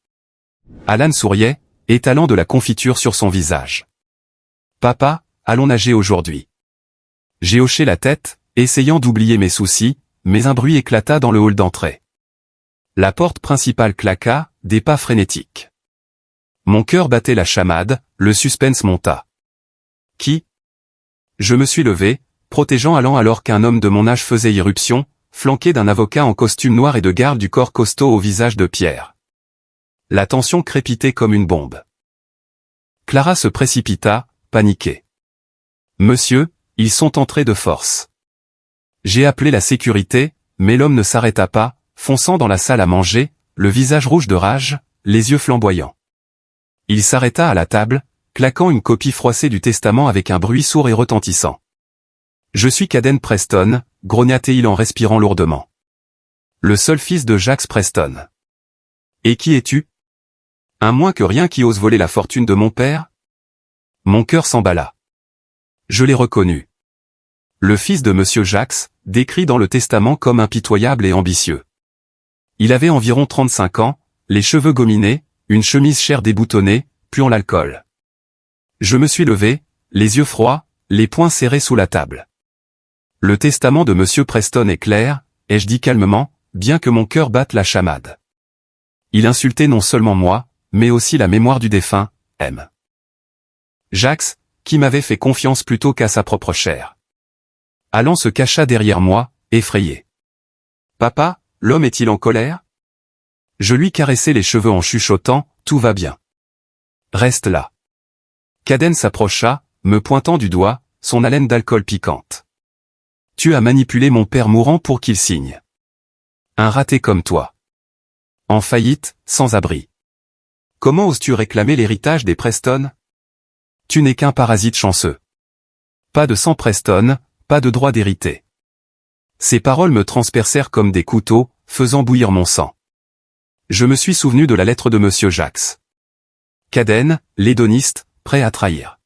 Alan souriait, étalant de la confiture sur son visage. « Papa, allons nager aujourd'hui. » J'ai hoché la tête, essayant d'oublier mes soucis, mais un bruit éclata dans le hall d'entrée. La porte principale claqua, des pas frénétiques. Mon cœur battait la chamade, le suspense monta. « Qui ?» Je me suis levé, protégeant Alan alors qu'un homme de mon âge faisait irruption, flanqué d'un avocat en costume noir et de garde du corps costaud au visage de pierre. La tension crépitait comme une bombe. Clara se précipita, paniquée. « Monsieur, ils sont entrés de force. » J'ai appelé la sécurité, mais l'homme ne s'arrêta pas, fonçant dans la salle à manger, le visage rouge de rage, les yeux flamboyants. Il s'arrêta à la table, claquant une copie froissée du testament avec un bruit sourd et retentissant. « Je suis Caden Preston, » grogna-t-il en respirant lourdement. « Le seul fils de Jax Preston. »« Et qui es-tu ? Un moins que rien qui ose voler la fortune de mon père ?» Mon cœur s'emballa. Je l'ai reconnu. Le fils de Monsieur Jax, décrit dans le testament comme impitoyable et ambitieux. Il avait environ 35 ans, les cheveux gominés, une chemise chère déboutonnée, puant l'alcool. Je me suis levé, les yeux froids, les poings serrés sous la table. Le testament de Monsieur Preston est clair, ai-je dit calmement, bien que mon cœur batte la chamade. Il insultait non seulement moi, mais aussi la mémoire du défunt, M. Jax, qui m'avait fait confiance plutôt qu'à sa propre chair. Alan se cacha derrière moi, effrayé. « Papa, l'homme est-il en colère ?» Je lui caressai les cheveux en chuchotant, « Tout va bien. Reste là. » Caden s'approcha, me pointant du doigt, son haleine d'alcool piquante. « Tu as manipulé mon père mourant pour qu'il signe. Un raté comme toi. En faillite, sans abri. Comment oses-tu réclamer l'héritage des Preston ? Tu n'es qu'un parasite chanceux. Pas de sang Preston, pas de droit d'hériter. » Ces paroles me transpercèrent comme des couteaux, faisant bouillir mon sang. Je me suis souvenu de la lettre de Monsieur Jax. Caden, l'hédoniste, prêt à trahir.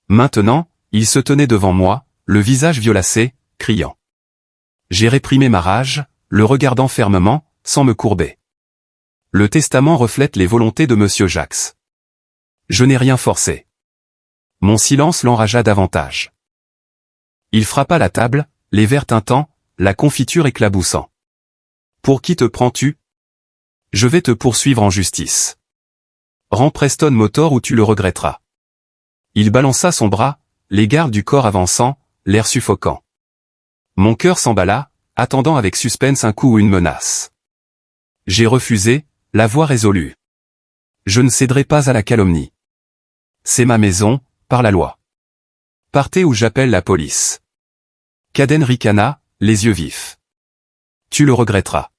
Maintenant, il se tenait devant moi, le visage violacé, criant. J'ai réprimé ma rage, le regardant fermement, sans me courber. Le testament reflète les volontés de Monsieur Jax. Je n'ai rien forcé. Mon silence l'enragea davantage. Il frappa la table, les verres tintants, la confiture éclaboussant. « Pour qui te prends-tu ? Je vais te poursuivre en justice. Rends Preston Motor ou tu le regretteras. » Il balança son bras, les gardes du corps avançant, l'air suffocant. Mon cœur s'emballa, attendant avec suspense un coup ou une menace. J'ai refusé, la voix résolue. Je ne céderai pas à la calomnie. C'est ma maison, par la loi. Partez ou j'appelle la police. Caden ricana, les yeux vifs. Tu le regretteras.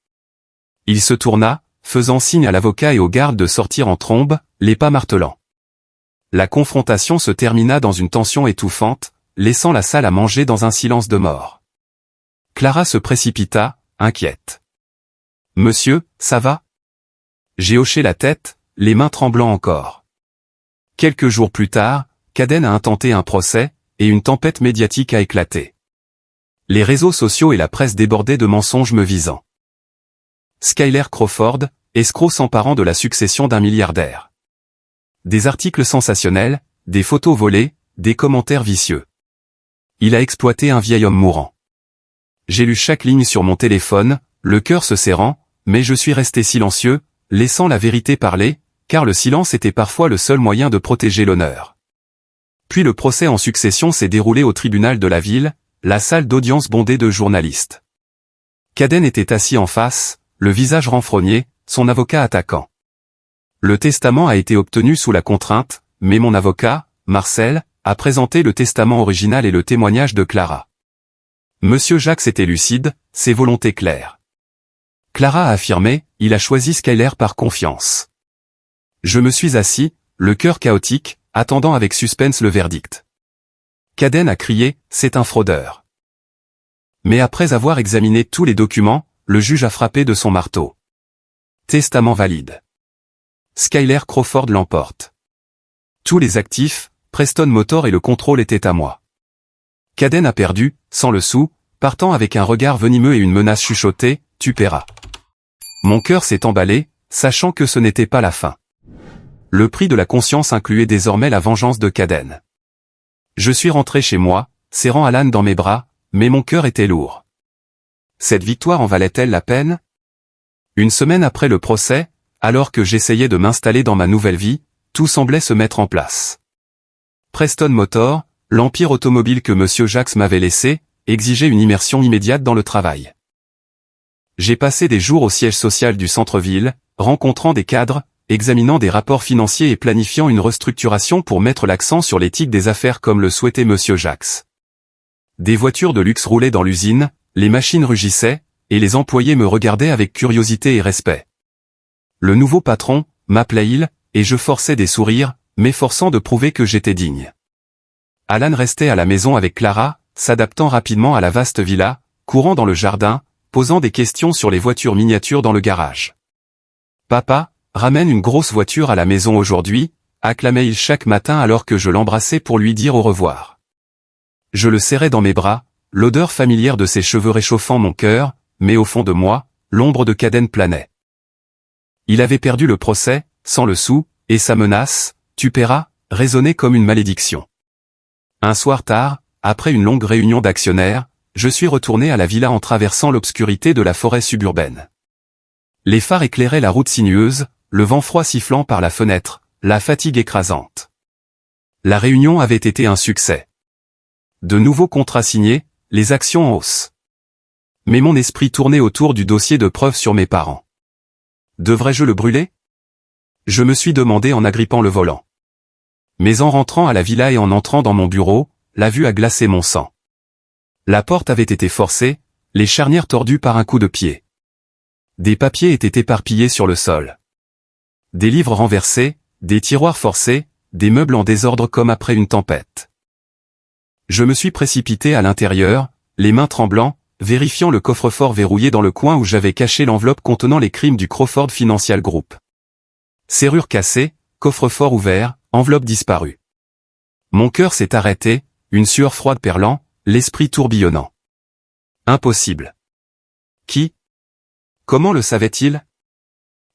Il se tourna, faisant signe à l'avocat et aux gardes de sortir en trombe, les pas martelants. La confrontation se termina dans une tension étouffante, laissant la salle à manger dans un silence de mort. Clara se précipita, inquiète. « Monsieur, ça va ?» J'ai hoché la tête, les mains tremblant encore. Quelques jours plus tard, Caden a intenté un procès, et une tempête médiatique a éclaté. Les réseaux sociaux et la presse débordaient de mensonges me visant. Skyler Crawford, escroc s'emparant de la succession d'un milliardaire. Des articles sensationnels, des photos volées, des commentaires vicieux. Il a exploité un vieil homme mourant. J'ai lu chaque ligne sur mon téléphone, le cœur se serrant, mais je suis resté silencieux, laissant la vérité parler, car le silence était parfois le seul moyen de protéger l'honneur. Puis le procès en succession s'est déroulé au tribunal de la ville, la salle d'audience bondée de journalistes. Caden était assis en face, le visage renfrogné, son avocat attaquant. Le testament a été obtenu sous la contrainte, mais mon avocat, Marcel, a présenté le testament original et le témoignage de Clara. Monsieur Jax était lucide, ses volontés claires. Clara a affirmé, il a choisi Skyler par confiance. Je me suis assis, le cœur chaotique, attendant avec suspense le verdict. Caden a crié, c'est un fraudeur. Mais après avoir examiné tous les documents, le juge a frappé de son marteau. Testament valide. Skyler Crawford l'emporte. Tous les actifs, Preston Motor et le contrôle étaient à moi. Caden a perdu, sans le sou, partant avec un regard venimeux et une menace chuchotée, tu paieras. Mon cœur s'est emballé, sachant que ce n'était pas la fin. Le prix de la conscience incluait désormais la vengeance de Caden. Je suis rentré chez moi, serrant Alan dans mes bras, mais mon cœur était lourd. Cette victoire en valait-elle la peine? Une semaine après le procès, alors que j'essayais de m'installer dans ma nouvelle vie, tout semblait se mettre en place. Preston Motor, l'empire automobile que M. Jacques m'avait laissé, exigeait une immersion immédiate dans le travail. J'ai passé des jours au siège social du centre-ville, rencontrant des cadres, examinant des rapports financiers et planifiant une restructuration pour mettre l'accent sur l'éthique des affaires comme le souhaitait M. Jacques. Des voitures de luxe roulaient dans l'usine, les machines rugissaient, et les employés me regardaient avec curiosité et respect. Le nouveau patron, m'appelait il, et je forçais des sourires, m'efforçant de prouver que j'étais digne. Alan restait à la maison avec Clara, s'adaptant rapidement à la vaste villa, courant dans le jardin, posant des questions sur les voitures miniatures dans le garage. « Papa, ramène une grosse voiture à la maison aujourd'hui », acclamait-il chaque matin alors que je l'embrassais pour lui dire au revoir. Je le serrais dans mes bras, l'odeur familière de ses cheveux réchauffant mon cœur, mais au fond de moi, l'ombre de Caden planait. Il avait perdu le procès, sans le sou, et sa menace, « tu paieras », résonnait comme une malédiction. Un soir tard, après une longue réunion d'actionnaires, je suis retourné à la villa en traversant l'obscurité de la forêt suburbaine. Les phares éclairaient la route sinueuse, le vent froid sifflant par la fenêtre, la fatigue écrasante. La réunion avait été un succès. De nouveaux contrats signés, les actions en hausse. Mais mon esprit tournait autour du dossier de preuves sur mes parents. Devrais-je le brûler? Je me suis demandé en agrippant le volant. Mais en rentrant à la villa et en entrant dans mon bureau, la vue a glacé mon sang. La porte avait été forcée, les charnières tordues par un coup de pied. Des papiers étaient éparpillés sur le sol. Des livres renversés, des tiroirs forcés, des meubles en désordre comme après une tempête. Je me suis précipité à l'intérieur, les mains tremblantes, vérifiant le coffre-fort verrouillé dans le coin où j'avais caché l'enveloppe contenant les crimes du Crawford Financial Group. Serrure cassée, coffre-fort ouvert, enveloppe disparue. Mon cœur s'est arrêté, une sueur froide perlant, l'esprit tourbillonnant. Impossible. Qui? Comment le savait-il?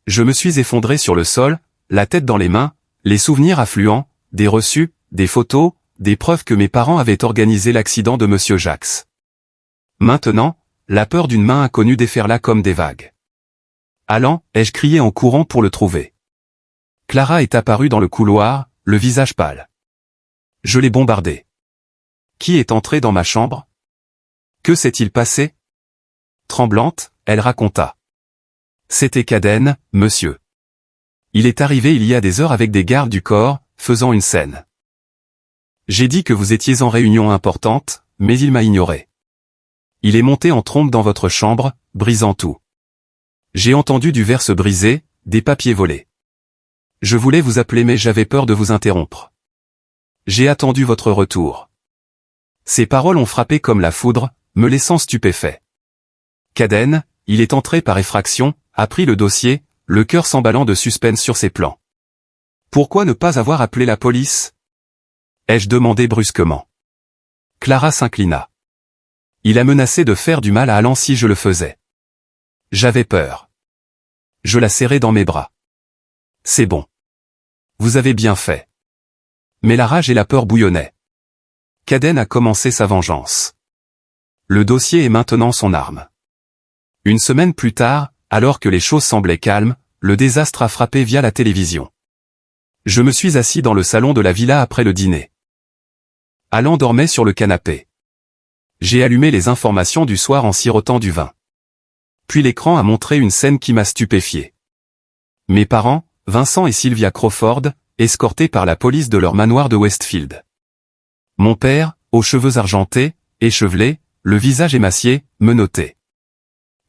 Je me suis effondré sur le sol, la tête dans les mains, les souvenirs affluents, des reçus, des photos, des preuves que mes parents avaient organisé l'accident de M. Jacques. Maintenant, la peur d'une main inconnue déferla comme des vagues. Allant, ai-je crié en courant pour le trouver. Clara est apparue dans le couloir, le visage pâle. Je l'ai bombardée. Qui est entré dans ma chambre? Que s'est-il passé? Tremblante, elle raconta. C'était Caden, monsieur. Il est arrivé il y a des heures avec des gardes du corps, faisant une scène. J'ai dit que vous étiez en réunion importante, mais il m'a ignoré. Il est monté en trombe dans votre chambre, brisant tout. J'ai entendu du verre se briser, des papiers volés. Je voulais vous appeler mais j'avais peur de vous interrompre. J'ai attendu votre retour. Ces paroles ont frappé comme la foudre, me laissant stupéfait. Caden, il est entré par effraction, a pris le dossier, le cœur s'emballant de suspense sur ses plans. Pourquoi ne pas avoir appelé la police? Ai-je demandé brusquement. Clara s'inclina. Il a menacé de faire du mal à Alan si je le faisais. J'avais peur. Je la serrai dans mes bras. C'est bon. Vous avez bien fait. Mais la rage et la peur bouillonnaient. Caden a commencé sa vengeance. Le dossier est maintenant son arme. Une semaine plus tard, alors que les choses semblaient calmes, le désastre a frappé via la télévision. Je me suis assis dans le salon de la villa après le dîner. Alan dormait sur le canapé. J'ai allumé les informations du soir en sirotant du vin. Puis l'écran a montré une scène qui m'a stupéfié. Mes parents, Vincent et Sylvia Crawford, escortés par la police de leur manoir de Westfield. Mon père, aux cheveux argentés, échevelé, le visage émacié, menotté.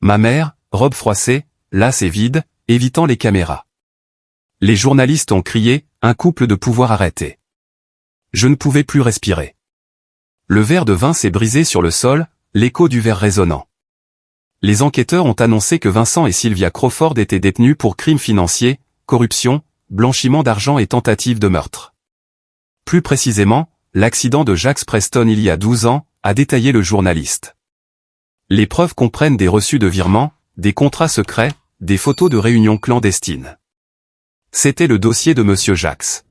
Ma mère, robe froissée, lasse et vide, évitant les caméras. Les journalistes ont crié, un couple de pouvoir arrêté. Je ne pouvais plus respirer. Le verre de vin s'est brisé sur le sol, l'écho du verre résonnant. Les enquêteurs ont annoncé que Vincent et Sylvia Crawford étaient détenus pour crimes financiers, corruption, blanchiment d'argent et tentative de meurtre. Plus précisément, l'accident de Jacques Preston il y a 12 ans, a détaillé le journaliste. Les preuves comprennent des reçus de virements, des contrats secrets, des photos de réunions clandestines. C'était le dossier de Monsieur Jacques.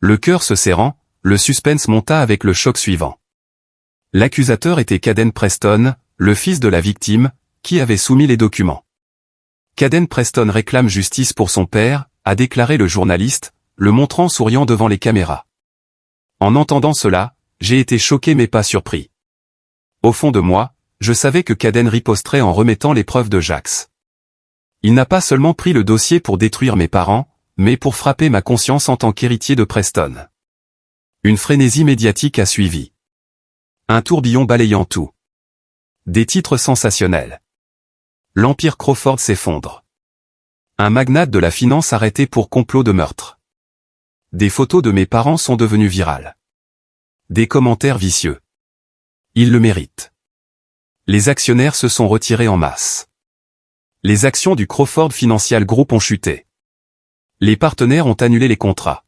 Le cœur se serrant, le suspense monta avec le choc suivant. L'accusateur était Caden Preston, le fils de la victime, qui avait soumis les documents. Caden Preston réclame justice pour son père, a déclaré le journaliste, le montrant souriant devant les caméras. En entendant cela, j'ai été choqué mais pas surpris. Au fond de moi, je savais que Caden riposterait en remettant les preuves de Jacques. Il n'a pas seulement pris le dossier pour détruire mes parents, mais pour frapper ma conscience en tant qu'héritier de Preston. Une frénésie médiatique a suivi. Un tourbillon balayant tout. Des titres sensationnels. L'empire Crawford s'effondre. Un magnate de la finance arrêté pour complot de meurtre. Des photos de mes parents sont devenues virales. Des commentaires vicieux. Ils le méritent. Les actionnaires se sont retirés en masse. Les actions du Crawford Financial Group ont chuté. Les partenaires ont annulé les contrats.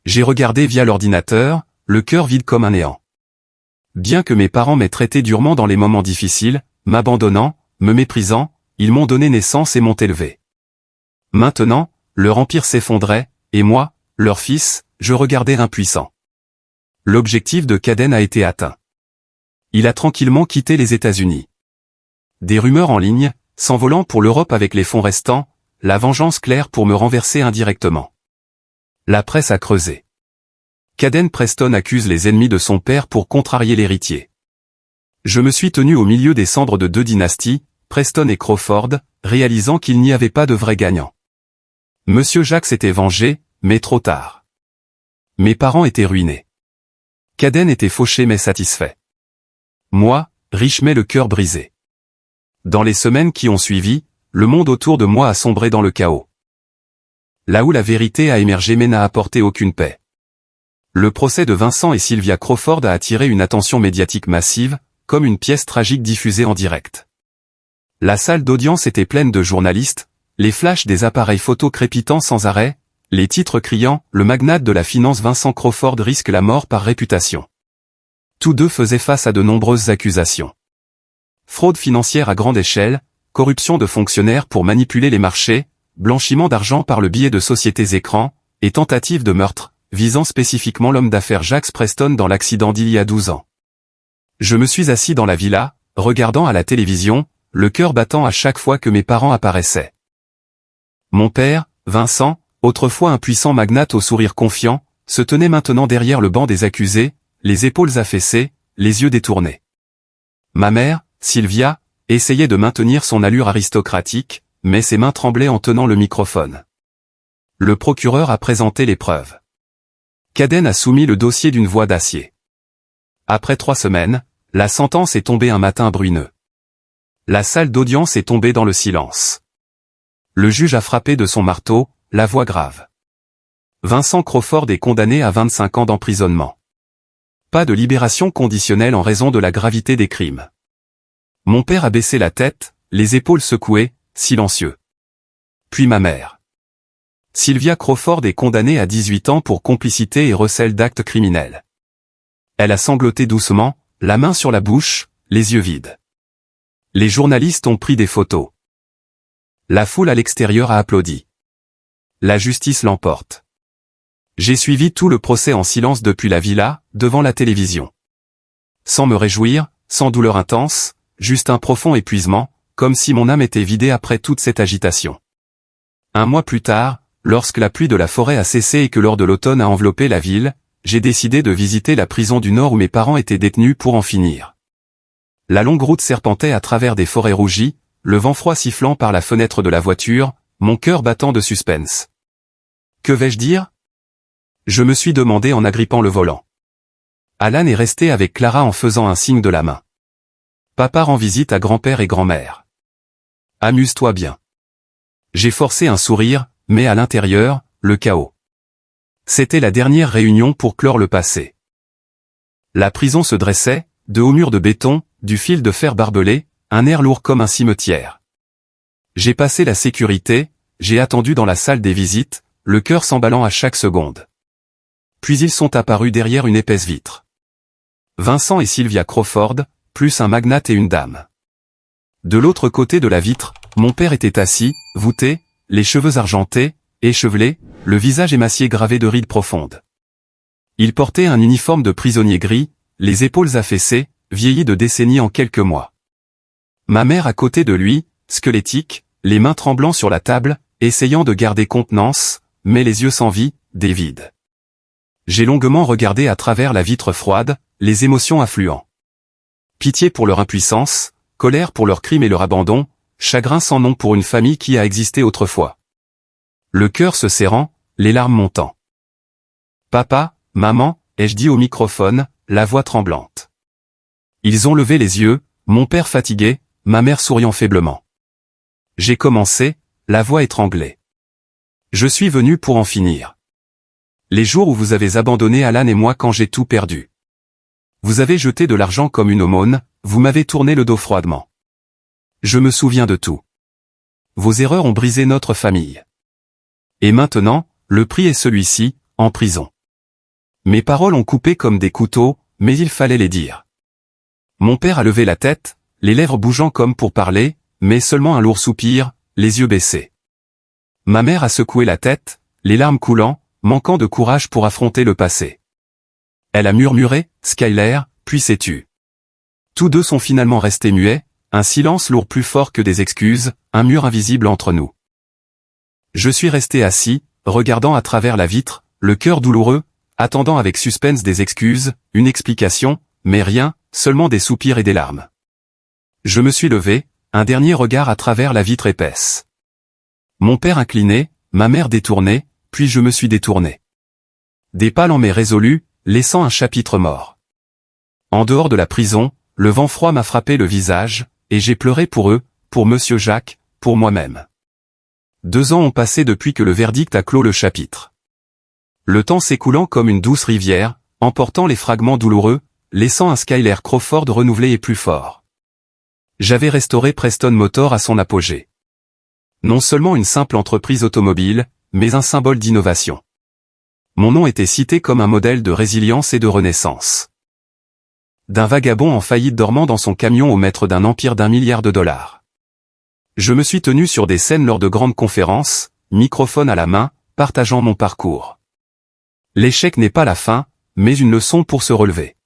J'ai regardé via l'ordinateur, le cœur vide comme un néant. Bien que mes parents m'aient traité durement dans les moments difficiles, m'abandonnant, me méprisant, ils m'ont donné naissance et m'ont élevé. Maintenant, leur empire s'effondrait, et moi, leur fils, je regardais impuissant. L'objectif de Caden a été atteint. Il a tranquillement quitté les États-Unis. Des rumeurs en ligne, s'envolant pour l'Europe avec les fonds restants, la vengeance claire pour me renverser indirectement. La presse a creusé. Caden Preston accuse les ennemis de son père pour contrarier l'héritier. Je me suis tenu au milieu des cendres de deux dynasties, Preston et Crawford, réalisant qu'il n'y avait pas de vrai gagnant. Monsieur Jacques s'était vengé, mais trop tard. Mes parents étaient ruinés. Caden était fauché mais satisfait. Moi, riche mais le cœur brisé. Dans les semaines qui ont suivi, le monde autour de moi a sombré dans le chaos. Là où la vérité a émergé mais n'a apporté aucune paix. Le procès de Vincent et Sylvia Crawford a attiré une attention médiatique massive, comme une pièce tragique diffusée en direct. La salle d'audience était pleine de journalistes, les flashs des appareils photo crépitant sans arrêt, les titres criant « Le magnate de la finance Vincent Crawford risque la mort par réputation ». Tous deux faisaient face à de nombreuses accusations. Fraude financière à grande échelle, corruption de fonctionnaires pour manipuler les marchés, blanchiment d'argent par le biais de sociétés écrans, et tentative de meurtre, visant spécifiquement l'homme d'affaires Jacques Preston dans l'accident d'il y a 12 ans. Je me suis assis dans la villa, regardant à la télévision, le cœur battant à chaque fois que mes parents apparaissaient. Mon père, Vincent, autrefois un puissant magnate au sourire confiant, se tenait maintenant derrière le banc des accusés, les épaules affaissées, les yeux détournés. Ma mère, Sylvia, essayait de maintenir son allure aristocratique, mais ses mains tremblaient en tenant le microphone. Le procureur a présenté les preuves. Caden a soumis le dossier d'une voix d'acier. Après 3 semaines, la sentence est tombée un matin brumeux. La salle d'audience est tombée dans le silence. Le juge a frappé de son marteau, la voix grave. Vincent Crawford est condamné à 25 ans d'emprisonnement. Pas de libération conditionnelle en raison de la gravité des crimes. Mon père a baissé la tête, les épaules secouées, silencieux. Puis ma mère. Sylvia Crawford est condamnée à 18 ans pour complicité et recel d'actes criminels. Elle a sangloté doucement, la main sur la bouche, les yeux vides. Les journalistes ont pris des photos. La foule à l'extérieur a applaudi. La justice l'emporte. J'ai suivi tout le procès en silence depuis la villa, devant la télévision. Sans me réjouir, sans douleur intense, juste un profond épuisement, comme si mon âme était vidée après toute cette agitation. Un mois plus tard, lorsque la pluie de la forêt a cessé et que l'heure de l'automne a enveloppé la ville, j'ai décidé de visiter la prison du Nord où mes parents étaient détenus pour en finir. La longue route serpentait à travers des forêts rougies, le vent froid sifflant par la fenêtre de la voiture, mon cœur battant de suspense. Que vais-je dire ? Je me suis demandé en agrippant le volant. Alan est resté avec Clara en faisant un signe de la main. Papa rend visite à grand-père et grand-mère. Amuse-toi bien. J'ai forcé un sourire, mais à l'intérieur, le chaos. C'était la dernière réunion pour clore le passé. La prison se dressait, de hauts murs de béton, du fil de fer barbelé, un air lourd comme un cimetière. J'ai passé la sécurité, j'ai attendu dans la salle des visites, le cœur s'emballant à chaque seconde. Puis ils sont apparus derrière une épaisse vitre. Vincent et Sylvia Crawford, plus un magnate et une dame. De l'autre côté de la vitre, mon père était assis, voûté, les cheveux argentés, échevelés, le visage émacié gravé de rides profondes. Il portait un uniforme de prisonnier gris, les épaules affaissées, vieilli de décennies en quelques mois. Ma mère à côté de lui, squelettique, les mains tremblant sur la table, essayant de garder contenance, mais les yeux sans vie, des vides. J'ai longuement regardé à travers la vitre froide, les émotions affluant. Pitié pour leur impuissance, colère pour leur crime et leur abandon, chagrin sans nom pour une famille qui a existé autrefois. Le cœur se serrant, les larmes montant. Papa, maman, ai-je dit au microphone, la voix tremblante. Ils ont levé les yeux, mon père fatigué, ma mère souriant faiblement. J'ai commencé, la voix étranglée. Je suis venu pour en finir. Les jours où vous avez abandonné Alan et moi quand j'ai tout perdu. Vous avez jeté de l'argent comme une aumône, vous m'avez tourné le dos froidement. Je me souviens de tout. Vos erreurs ont brisé notre famille. Et maintenant, le prix est celui-ci, en prison. Mes paroles ont coupé comme des couteaux, mais il fallait les dire. Mon père a levé la tête, les lèvres bougeant comme pour parler, mais seulement un lourd soupir, les yeux baissés. Ma mère a secoué la tête, les larmes coulant, manquant de courage pour affronter le passé. Elle a murmuré, « Skyler, puis sais-tu » Tous deux sont finalement restés muets, un silence lourd plus fort que des excuses, un mur invisible entre nous. Je suis resté assis, regardant à travers la vitre, le cœur douloureux, attendant avec suspense des excuses, une explication, mais rien, seulement des soupirs et des larmes. Je me suis levé, un dernier regard à travers la vitre épaisse. Mon père incliné, ma mère détournée, puis je me suis détourné. Des pas lents mais résolus, laissant un chapitre mort. En dehors de la prison, le vent froid m'a frappé le visage, et j'ai pleuré pour eux, pour Monsieur Jacques, pour moi-même. 2 ans ont passé depuis que le verdict a clos le chapitre. Le temps s'écoulant comme une douce rivière, emportant les fragments douloureux, laissant un Skyler Crawford renouvelé et plus fort. J'avais restauré Preston Motor à son apogée. Non seulement une simple entreprise automobile, mais un symbole d'innovation. Mon nom était cité comme un modèle de résilience et de renaissance. D'un vagabond en faillite dormant dans son camion au maître d'un empire d'1 milliard de dollars. Je me suis tenu sur des scènes lors de grandes conférences, microphone à la main, partageant mon parcours. L'échec n'est pas la fin, mais une leçon pour se relever.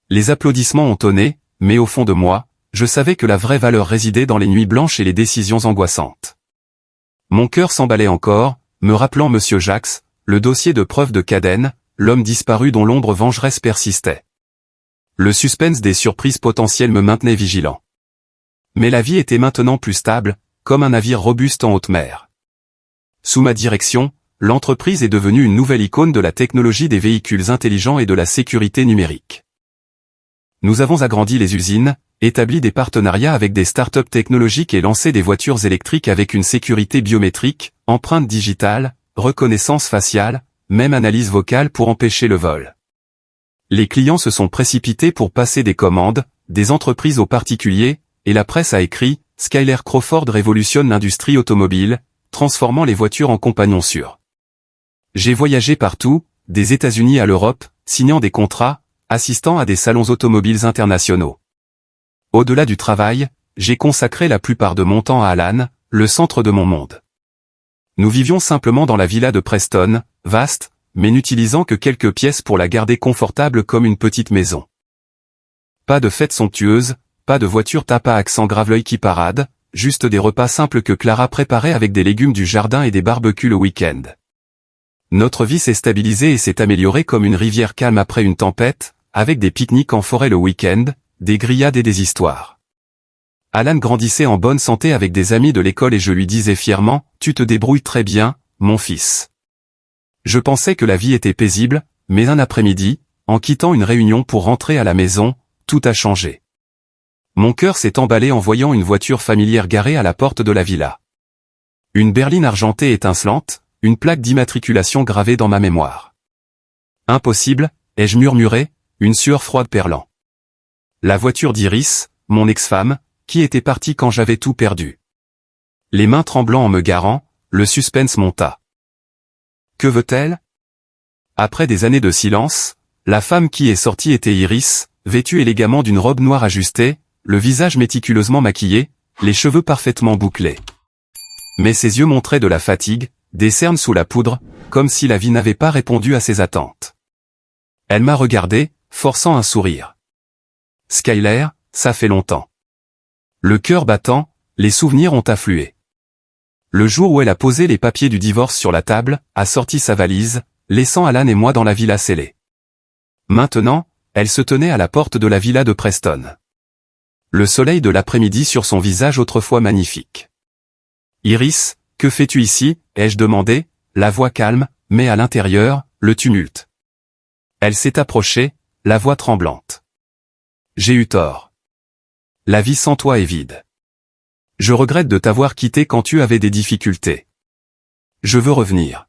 Les applaudissements ont tonné, mais au fond de moi, je savais que la vraie valeur résidait dans les nuits blanches et les décisions angoissantes. Mon cœur s'emballait encore, me rappelant Monsieur Jacques, le dossier de preuve de Caden, l'homme disparu dont l'ombre vengeresse persistait. Le suspense des surprises potentielles me maintenait vigilant. Mais la vie était maintenant plus stable, comme un navire robuste en haute mer. Sous ma direction, l'entreprise est devenue une nouvelle icône de la technologie des véhicules intelligents et de la sécurité numérique. Nous avons agrandi les usines, établi des partenariats avec des startups technologiques et lancé des voitures électriques avec une sécurité biométrique, empreinte digitale, reconnaissance faciale, même analyse vocale pour empêcher le vol. Les clients se sont précipités pour passer des commandes, des entreprises aux particuliers, et la presse a écrit « Skyler Crawford révolutionne l'industrie automobile, transformant les voitures en compagnons sûrs ». J'ai voyagé partout, des États-Unis à l'Europe, signant des contrats, assistant à des salons automobiles internationaux. Au-delà du travail, j'ai consacré la plupart de mon temps à Alan, le centre de mon monde. Nous vivions simplement dans la villa de Preston, vaste, mais n'utilisant que quelques pièces pour la garder confortable comme une petite maison. Pas de fête somptueuse, pas de voiture tapa accent grave-l'œil qui parade, juste des repas simples que Clara préparait avec des légumes du jardin et des barbecues le week-end. Notre vie s'est stabilisée et s'est améliorée comme une rivière calme après une tempête, avec des pique-niques en forêt le week-end, des grillades et des histoires. Alan grandissait en bonne santé avec des amis de l'école et je lui disais fièrement, « Tu te débrouilles très bien, mon fils. » Je pensais que la vie était paisible, mais un après-midi, en quittant une réunion pour rentrer à la maison, tout a changé. Mon cœur s'est emballé en voyant une voiture familière garée à la porte de la villa. Une berline argentée étincelante, une plaque d'immatriculation gravée dans ma mémoire. Impossible, ai-je murmuré, une sueur froide perlant. La voiture d'Iris, mon ex-femme, qui était partie quand j'avais tout perdu. Les mains tremblant en me garant, le suspense monta. Que veut-elle? Après des années de silence, la femme qui est sortie était Iris, vêtue élégamment d'une robe noire ajustée, le visage méticuleusement maquillé, les cheveux parfaitement bouclés. Mais ses yeux montraient de la fatigue, des cernes sous la poudre, comme si la vie n'avait pas répondu à ses attentes. Elle m'a regardé, forçant un sourire. Skyler, ça fait longtemps. Le cœur battant, les souvenirs ont afflué. Le jour où elle a posé les papiers du divorce sur la table, a sorti sa valise, laissant Alan et moi dans la villa scellée. Maintenant, elle se tenait à la porte de la villa de Preston. Le soleil de l'après-midi sur son visage autrefois magnifique. Iris, que fais-tu ici, ai-je demandé, la voix calme, mais à l'intérieur, le tumulte. Elle s'est approchée, la voix tremblante. J'ai eu tort. La vie sans toi est vide. Je regrette de t'avoir quitté quand tu avais des difficultés. Je veux revenir.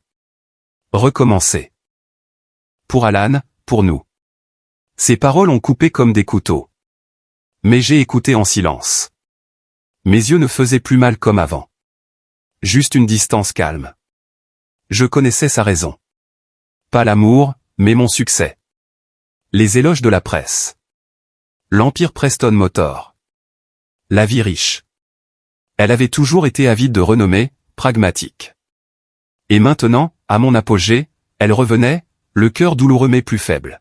Recommencer. Pour Alan, pour nous. Ces paroles ont coupé comme des couteaux. Mais j'ai écouté en silence. Mes yeux ne faisaient plus mal comme avant. Juste une distance calme. Je connaissais sa raison. Pas l'amour, mais mon succès. Les éloges de la presse. L'empire Preston Motor. La vie riche. Elle avait toujours été avide de renommée, pragmatique. Et maintenant, à mon apogée, elle revenait, le cœur douloureux mais plus faible.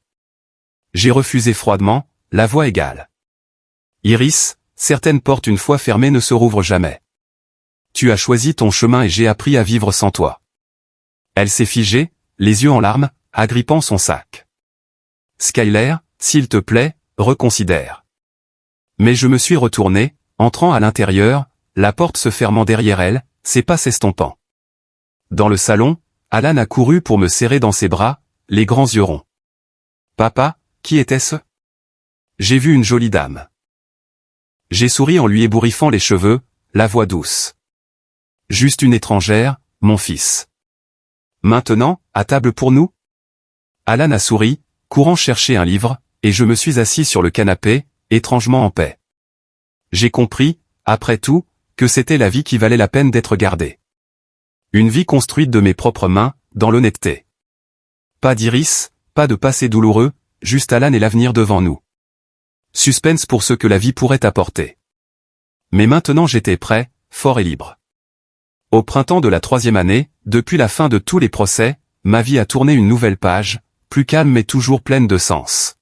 J'ai refusé froidement, la voix égale. Iris, certaines portes une fois fermées ne se rouvrent jamais. Tu as choisi ton chemin et j'ai appris à vivre sans toi. Elle s'est figée, les yeux en larmes, agrippant son sac. Skyler, s'il te plaît, reconsidère. Mais je me suis retourné, entrant à l'intérieur, la porte se fermant derrière elle, ses pas s'estompant. Dans le salon, Alan a couru pour me serrer dans ses bras, les grands yeux ronds. Papa, qui était-ce? J'ai vu une jolie dame. J'ai souri en lui ébouriffant les cheveux, la voix douce. Juste une étrangère, mon fils. Maintenant, à table pour nous? Alan a souri, courant chercher un livre, et je me suis assis sur le canapé, étrangement en paix. J'ai compris, après tout, que c'était la vie qui valait la peine d'être gardée. Une vie construite de mes propres mains, dans l'honnêteté. Pas d'Iris, pas de passé douloureux, juste Alan et l'avenir devant nous. Suspense pour ce que la vie pourrait apporter. Mais maintenant j'étais prêt, fort et libre. Au printemps de la 3e année, depuis la fin de tous les procès, ma vie a tourné une nouvelle page, plus calme mais toujours pleine de sens.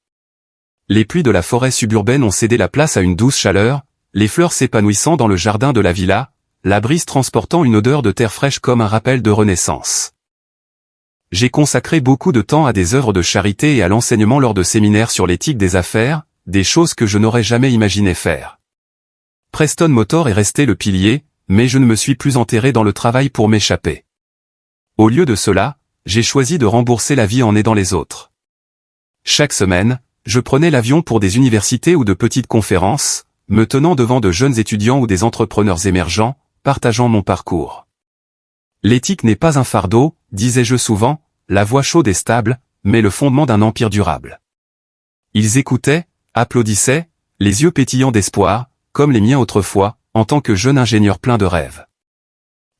Les pluies de la forêt suburbaine ont cédé la place à une douce chaleur, les fleurs s'épanouissant dans le jardin de la villa, la brise transportant une odeur de terre fraîche comme un rappel de renaissance. J'ai consacré beaucoup de temps à des œuvres de charité et à l'enseignement lors de séminaires sur l'éthique des affaires, des choses que je n'aurais jamais imaginé faire. Preston Motor est resté le pilier, mais je ne me suis plus enterré dans le travail pour m'échapper. Au lieu de cela, j'ai choisi de rembourser la vie en aidant les autres. Chaque semaine, je prenais l'avion pour des universités ou de petites conférences, me tenant devant de jeunes étudiants ou des entrepreneurs émergents, partageant mon parcours. L'éthique n'est pas un fardeau, disais-je souvent, la voix chaude et stable, mais le fondement d'un empire durable. Ils écoutaient, applaudissaient, les yeux pétillants d'espoir, comme les miens autrefois, en tant que jeune ingénieur plein de rêves.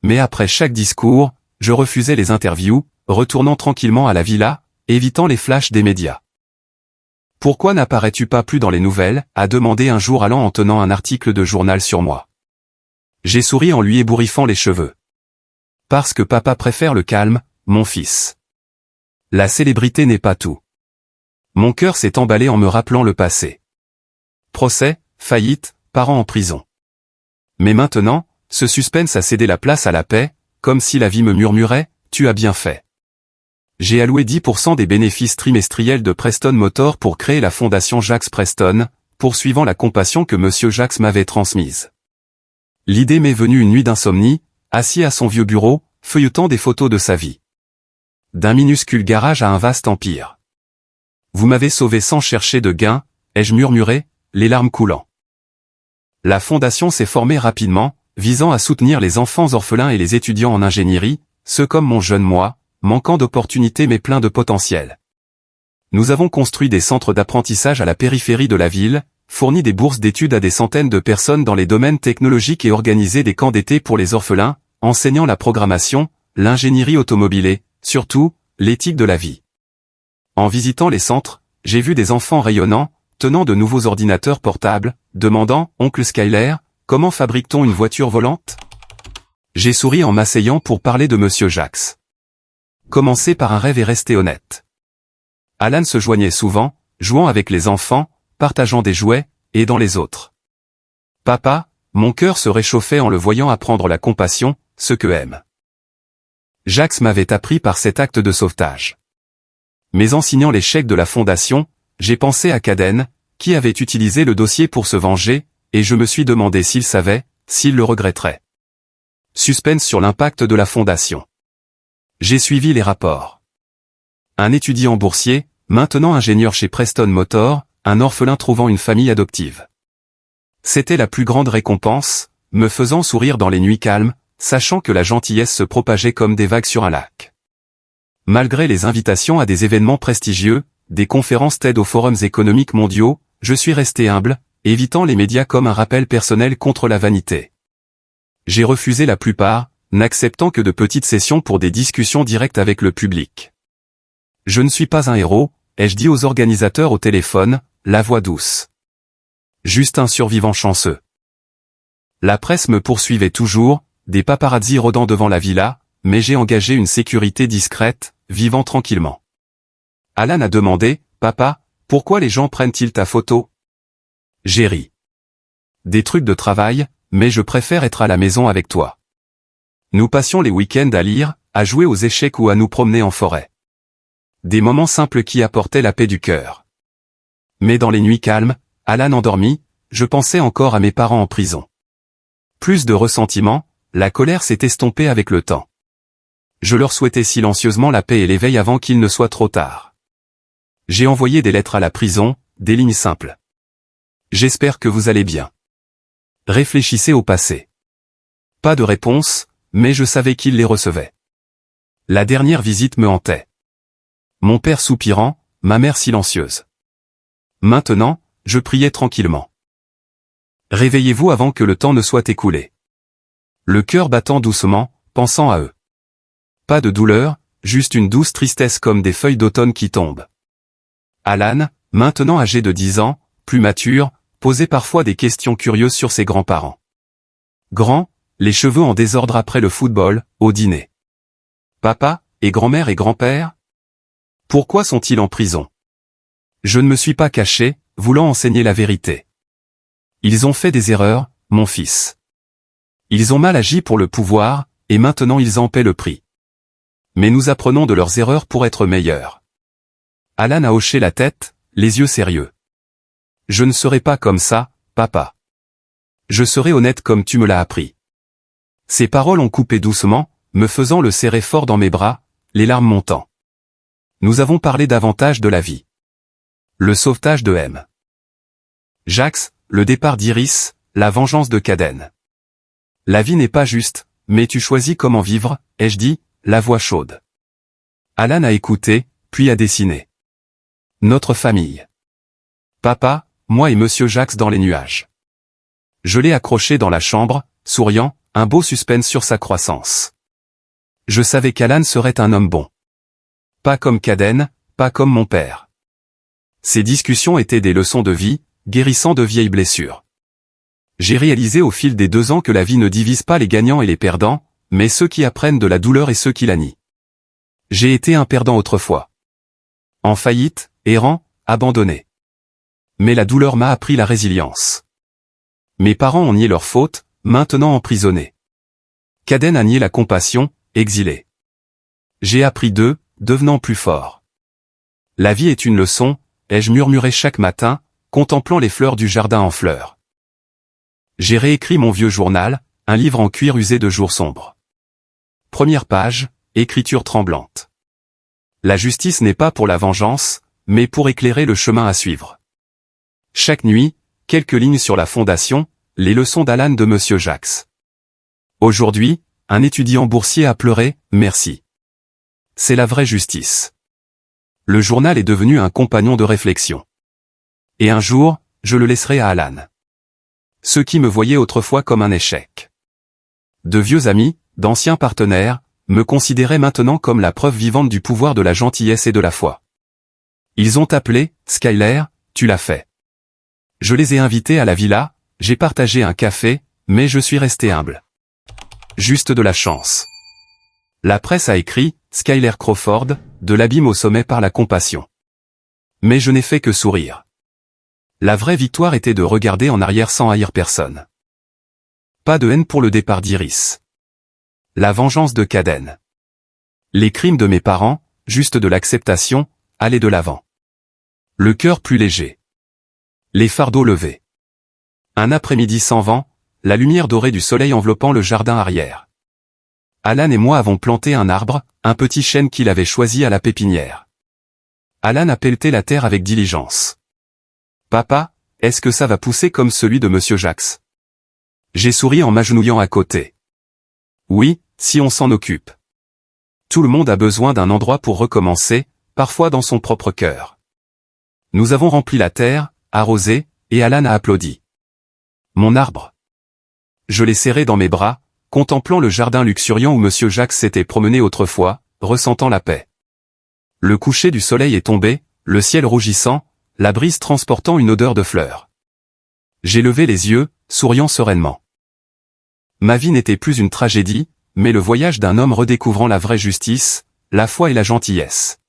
Mais après chaque discours, je refusais les interviews, retournant tranquillement à la villa, évitant les flashs des médias. Pourquoi n'apparais-tu pas plus dans les nouvelles, a demandé un jour Alan en tenant un article de journal sur moi. J'ai souri en lui ébouriffant les cheveux. Parce que papa préfère le calme, mon fils. La célébrité n'est pas tout. Mon cœur s'est emballé en me rappelant le passé. Procès, faillite, parents en prison. Mais maintenant, ce suspense a cédé la place à la paix, comme si la vie me murmurait, tu as bien fait. J'ai alloué 10% des bénéfices trimestriels de Preston Motor pour créer la fondation Jacques Preston, poursuivant la compassion que Monsieur Jacques m'avait transmise. L'idée m'est venue une nuit d'insomnie, assis à son vieux bureau, feuilletant des photos de sa vie. D'un minuscule garage à un vaste empire. Vous m'avez sauvé sans chercher de gain, ai-je murmuré, les larmes coulant. La fondation s'est formée rapidement, visant à soutenir les enfants orphelins et les étudiants en ingénierie, ceux comme mon jeune moi, manquant d'opportunités mais plein de potentiel. Nous avons construit des centres d'apprentissage à la périphérie de la ville, fourni des bourses d'études à des centaines de personnes dans les domaines technologiques et organisé des camps d'été pour les orphelins, enseignant la programmation, l'ingénierie automobile et, surtout, l'éthique de la vie. En visitant les centres, j'ai vu des enfants rayonnants, tenant de nouveaux ordinateurs portables, demandant « Oncle Skyler, comment fabrique-t-on une voiture volante ?» J'ai souri en m'asseyant pour parler de Monsieur Jax. Commencer par un rêve et rester honnête. Alan se joignait souvent, jouant avec les enfants, partageant des jouets, aidant les autres. Papa, mon cœur se réchauffait en le voyant apprendre la compassion, ce que aime. Jax m'avait appris par cet acte de sauvetage. Mais en signant les chèques de la fondation, j'ai pensé à Caden, qui avait utilisé le dossier pour se venger, et je me suis demandé s'il savait, s'il le regretterait. Suspense sur l'impact de la fondation. J'ai suivi les rapports. Un étudiant boursier, maintenant ingénieur chez Preston Motor, un orphelin trouvant une famille adoptive. C'était la plus grande récompense, me faisant sourire dans les nuits calmes, sachant que la gentillesse se propageait comme des vagues sur un lac. Malgré les invitations à des événements prestigieux, des conférences TED aux forums économiques mondiaux, je suis resté humble, évitant les médias comme un rappel personnel contre la vanité. J'ai refusé la plupart, n'acceptant que de petites sessions pour des discussions directes avec le public. Je ne suis pas un héros, ai-je dit aux organisateurs au téléphone, la voix douce. Juste un survivant chanceux. La presse me poursuivait toujours, des paparazzis rôdant devant la villa, mais j'ai engagé une sécurité discrète, vivant tranquillement. Alan a demandé, « Papa, pourquoi les gens prennent-ils ta photo ?» J'ai ri. Des trucs de travail, mais je préfère être à la maison avec toi. Nous passions les week-ends à lire, à jouer aux échecs ou à nous promener en forêt. Des moments simples qui apportaient la paix du cœur. Mais dans les nuits calmes, Alan endormi, je pensais encore à mes parents en prison. Plus de ressentiment, la colère s'est estompée avec le temps. Je leur souhaitais silencieusement la paix et l'éveil avant qu'il ne soit trop tard. J'ai envoyé des lettres à la prison, des lignes simples. J'espère que vous allez bien. Réfléchissez au passé. Pas de réponse, mais je savais qu'il les recevait. La dernière visite me hantait. Mon père soupirant, ma mère silencieuse. Maintenant, je priais tranquillement. Réveillez-vous avant que le temps ne soit écoulé. Le cœur battant doucement, pensant à eux. Pas de douleur, juste une douce tristesse comme des feuilles d'automne qui tombent. Alan, maintenant âgé de 10 ans, plus mature, posait parfois des questions curieuses sur ses grands-parents. Grands, les cheveux en désordre après le football, au dîner. Papa, et grand-mère et grand-père? Pourquoi sont-ils en prison? Je ne me suis pas caché, voulant enseigner la vérité. Ils ont fait des erreurs, mon fils. Ils ont mal agi pour le pouvoir, et maintenant ils en paient le prix. Mais nous apprenons de leurs erreurs pour être meilleurs. Alan a hoché la tête, les yeux sérieux. Je ne serai pas comme ça, papa. Je serai honnête comme tu me l'as appris. Ces paroles ont coupé doucement, me faisant le serrer fort dans mes bras, les larmes montant. Nous avons parlé davantage de la vie. Le sauvetage de M. Jax, le départ d'Iris, la vengeance de Caden. La vie n'est pas juste, mais tu choisis comment vivre, ai-je dit, la voix chaude. Alan a écouté, puis a dessiné. Notre famille. Papa, moi et Monsieur Jax dans les nuages. Je l'ai accroché dans la chambre, souriant, un beau suspense sur sa croissance. Je savais qu'Alan serait un homme bon. Pas comme Caden, pas comme mon père. Ces discussions étaient des leçons de vie, guérissant de vieilles blessures. J'ai réalisé au fil des 2 ans que la vie ne divise pas les gagnants et les perdants, mais ceux qui apprennent de la douleur et ceux qui la nient. J'ai été un perdant autrefois. En faillite, errant, abandonné. Mais la douleur m'a appris la résilience. Mes parents ont nié leur faute, maintenant emprisonnés. Caden a nié la compassion, exilé. J'ai appris d'eux, devenant plus fort. La vie est une leçon, ai-je murmuré chaque matin, contemplant les fleurs du jardin en fleurs. J'ai réécrit mon vieux journal, un livre en cuir usé de jours sombres. Première page, écriture tremblante. La justice n'est pas pour la vengeance, mais pour éclairer le chemin à suivre. Chaque nuit, quelques lignes sur la fondation, les leçons d'Alan de Monsieur Jax. Aujourd'hui, un étudiant boursier a pleuré, merci. C'est la vraie justice. Le journal est devenu un compagnon de réflexion. Et un jour, je le laisserai à Alan. Ceux qui me voyaient autrefois comme un échec. De vieux amis, d'anciens partenaires, me considéraient maintenant comme la preuve vivante du pouvoir de la gentillesse et de la foi. Ils ont appelé, Skyler, tu l'as fait. Je les ai invités à la villa, j'ai partagé un café, mais je suis resté humble. Juste de la chance. La presse a écrit, Skyler Crawford, de l'abîme au sommet par la compassion. Mais je n'ai fait que sourire. La vraie victoire était de regarder en arrière sans haïr personne. Pas de haine pour le départ d'Iris. La vengeance de Kaden. Les crimes de mes parents, juste de l'acceptation, allaient de l'avant. Le cœur plus léger. Les fardeaux levés. Un après-midi sans vent, la lumière dorée du soleil enveloppant le jardin arrière. Alan et moi avons planté un arbre, un petit chêne qu'il avait choisi à la pépinière. Alan a pelleté la terre avec diligence. Papa, est-ce que ça va pousser comme celui de Monsieur Jacques? J'ai souri en m'agenouillant à côté. Oui, si on s'en occupe. Tout le monde a besoin d'un endroit pour recommencer, parfois dans son propre cœur. Nous avons rempli la terre, arrosé, et Alan a applaudi. Mon arbre. Je l'ai serré dans mes bras, contemplant le jardin luxuriant où Monsieur Jacques s'était promené autrefois, ressentant la paix. Le coucher du soleil est tombé, le ciel rougissant, la brise transportant une odeur de fleurs. J'ai levé les yeux, souriant sereinement. Ma vie n'était plus une tragédie, mais le voyage d'un homme redécouvrant la vraie justice, la foi et la gentillesse.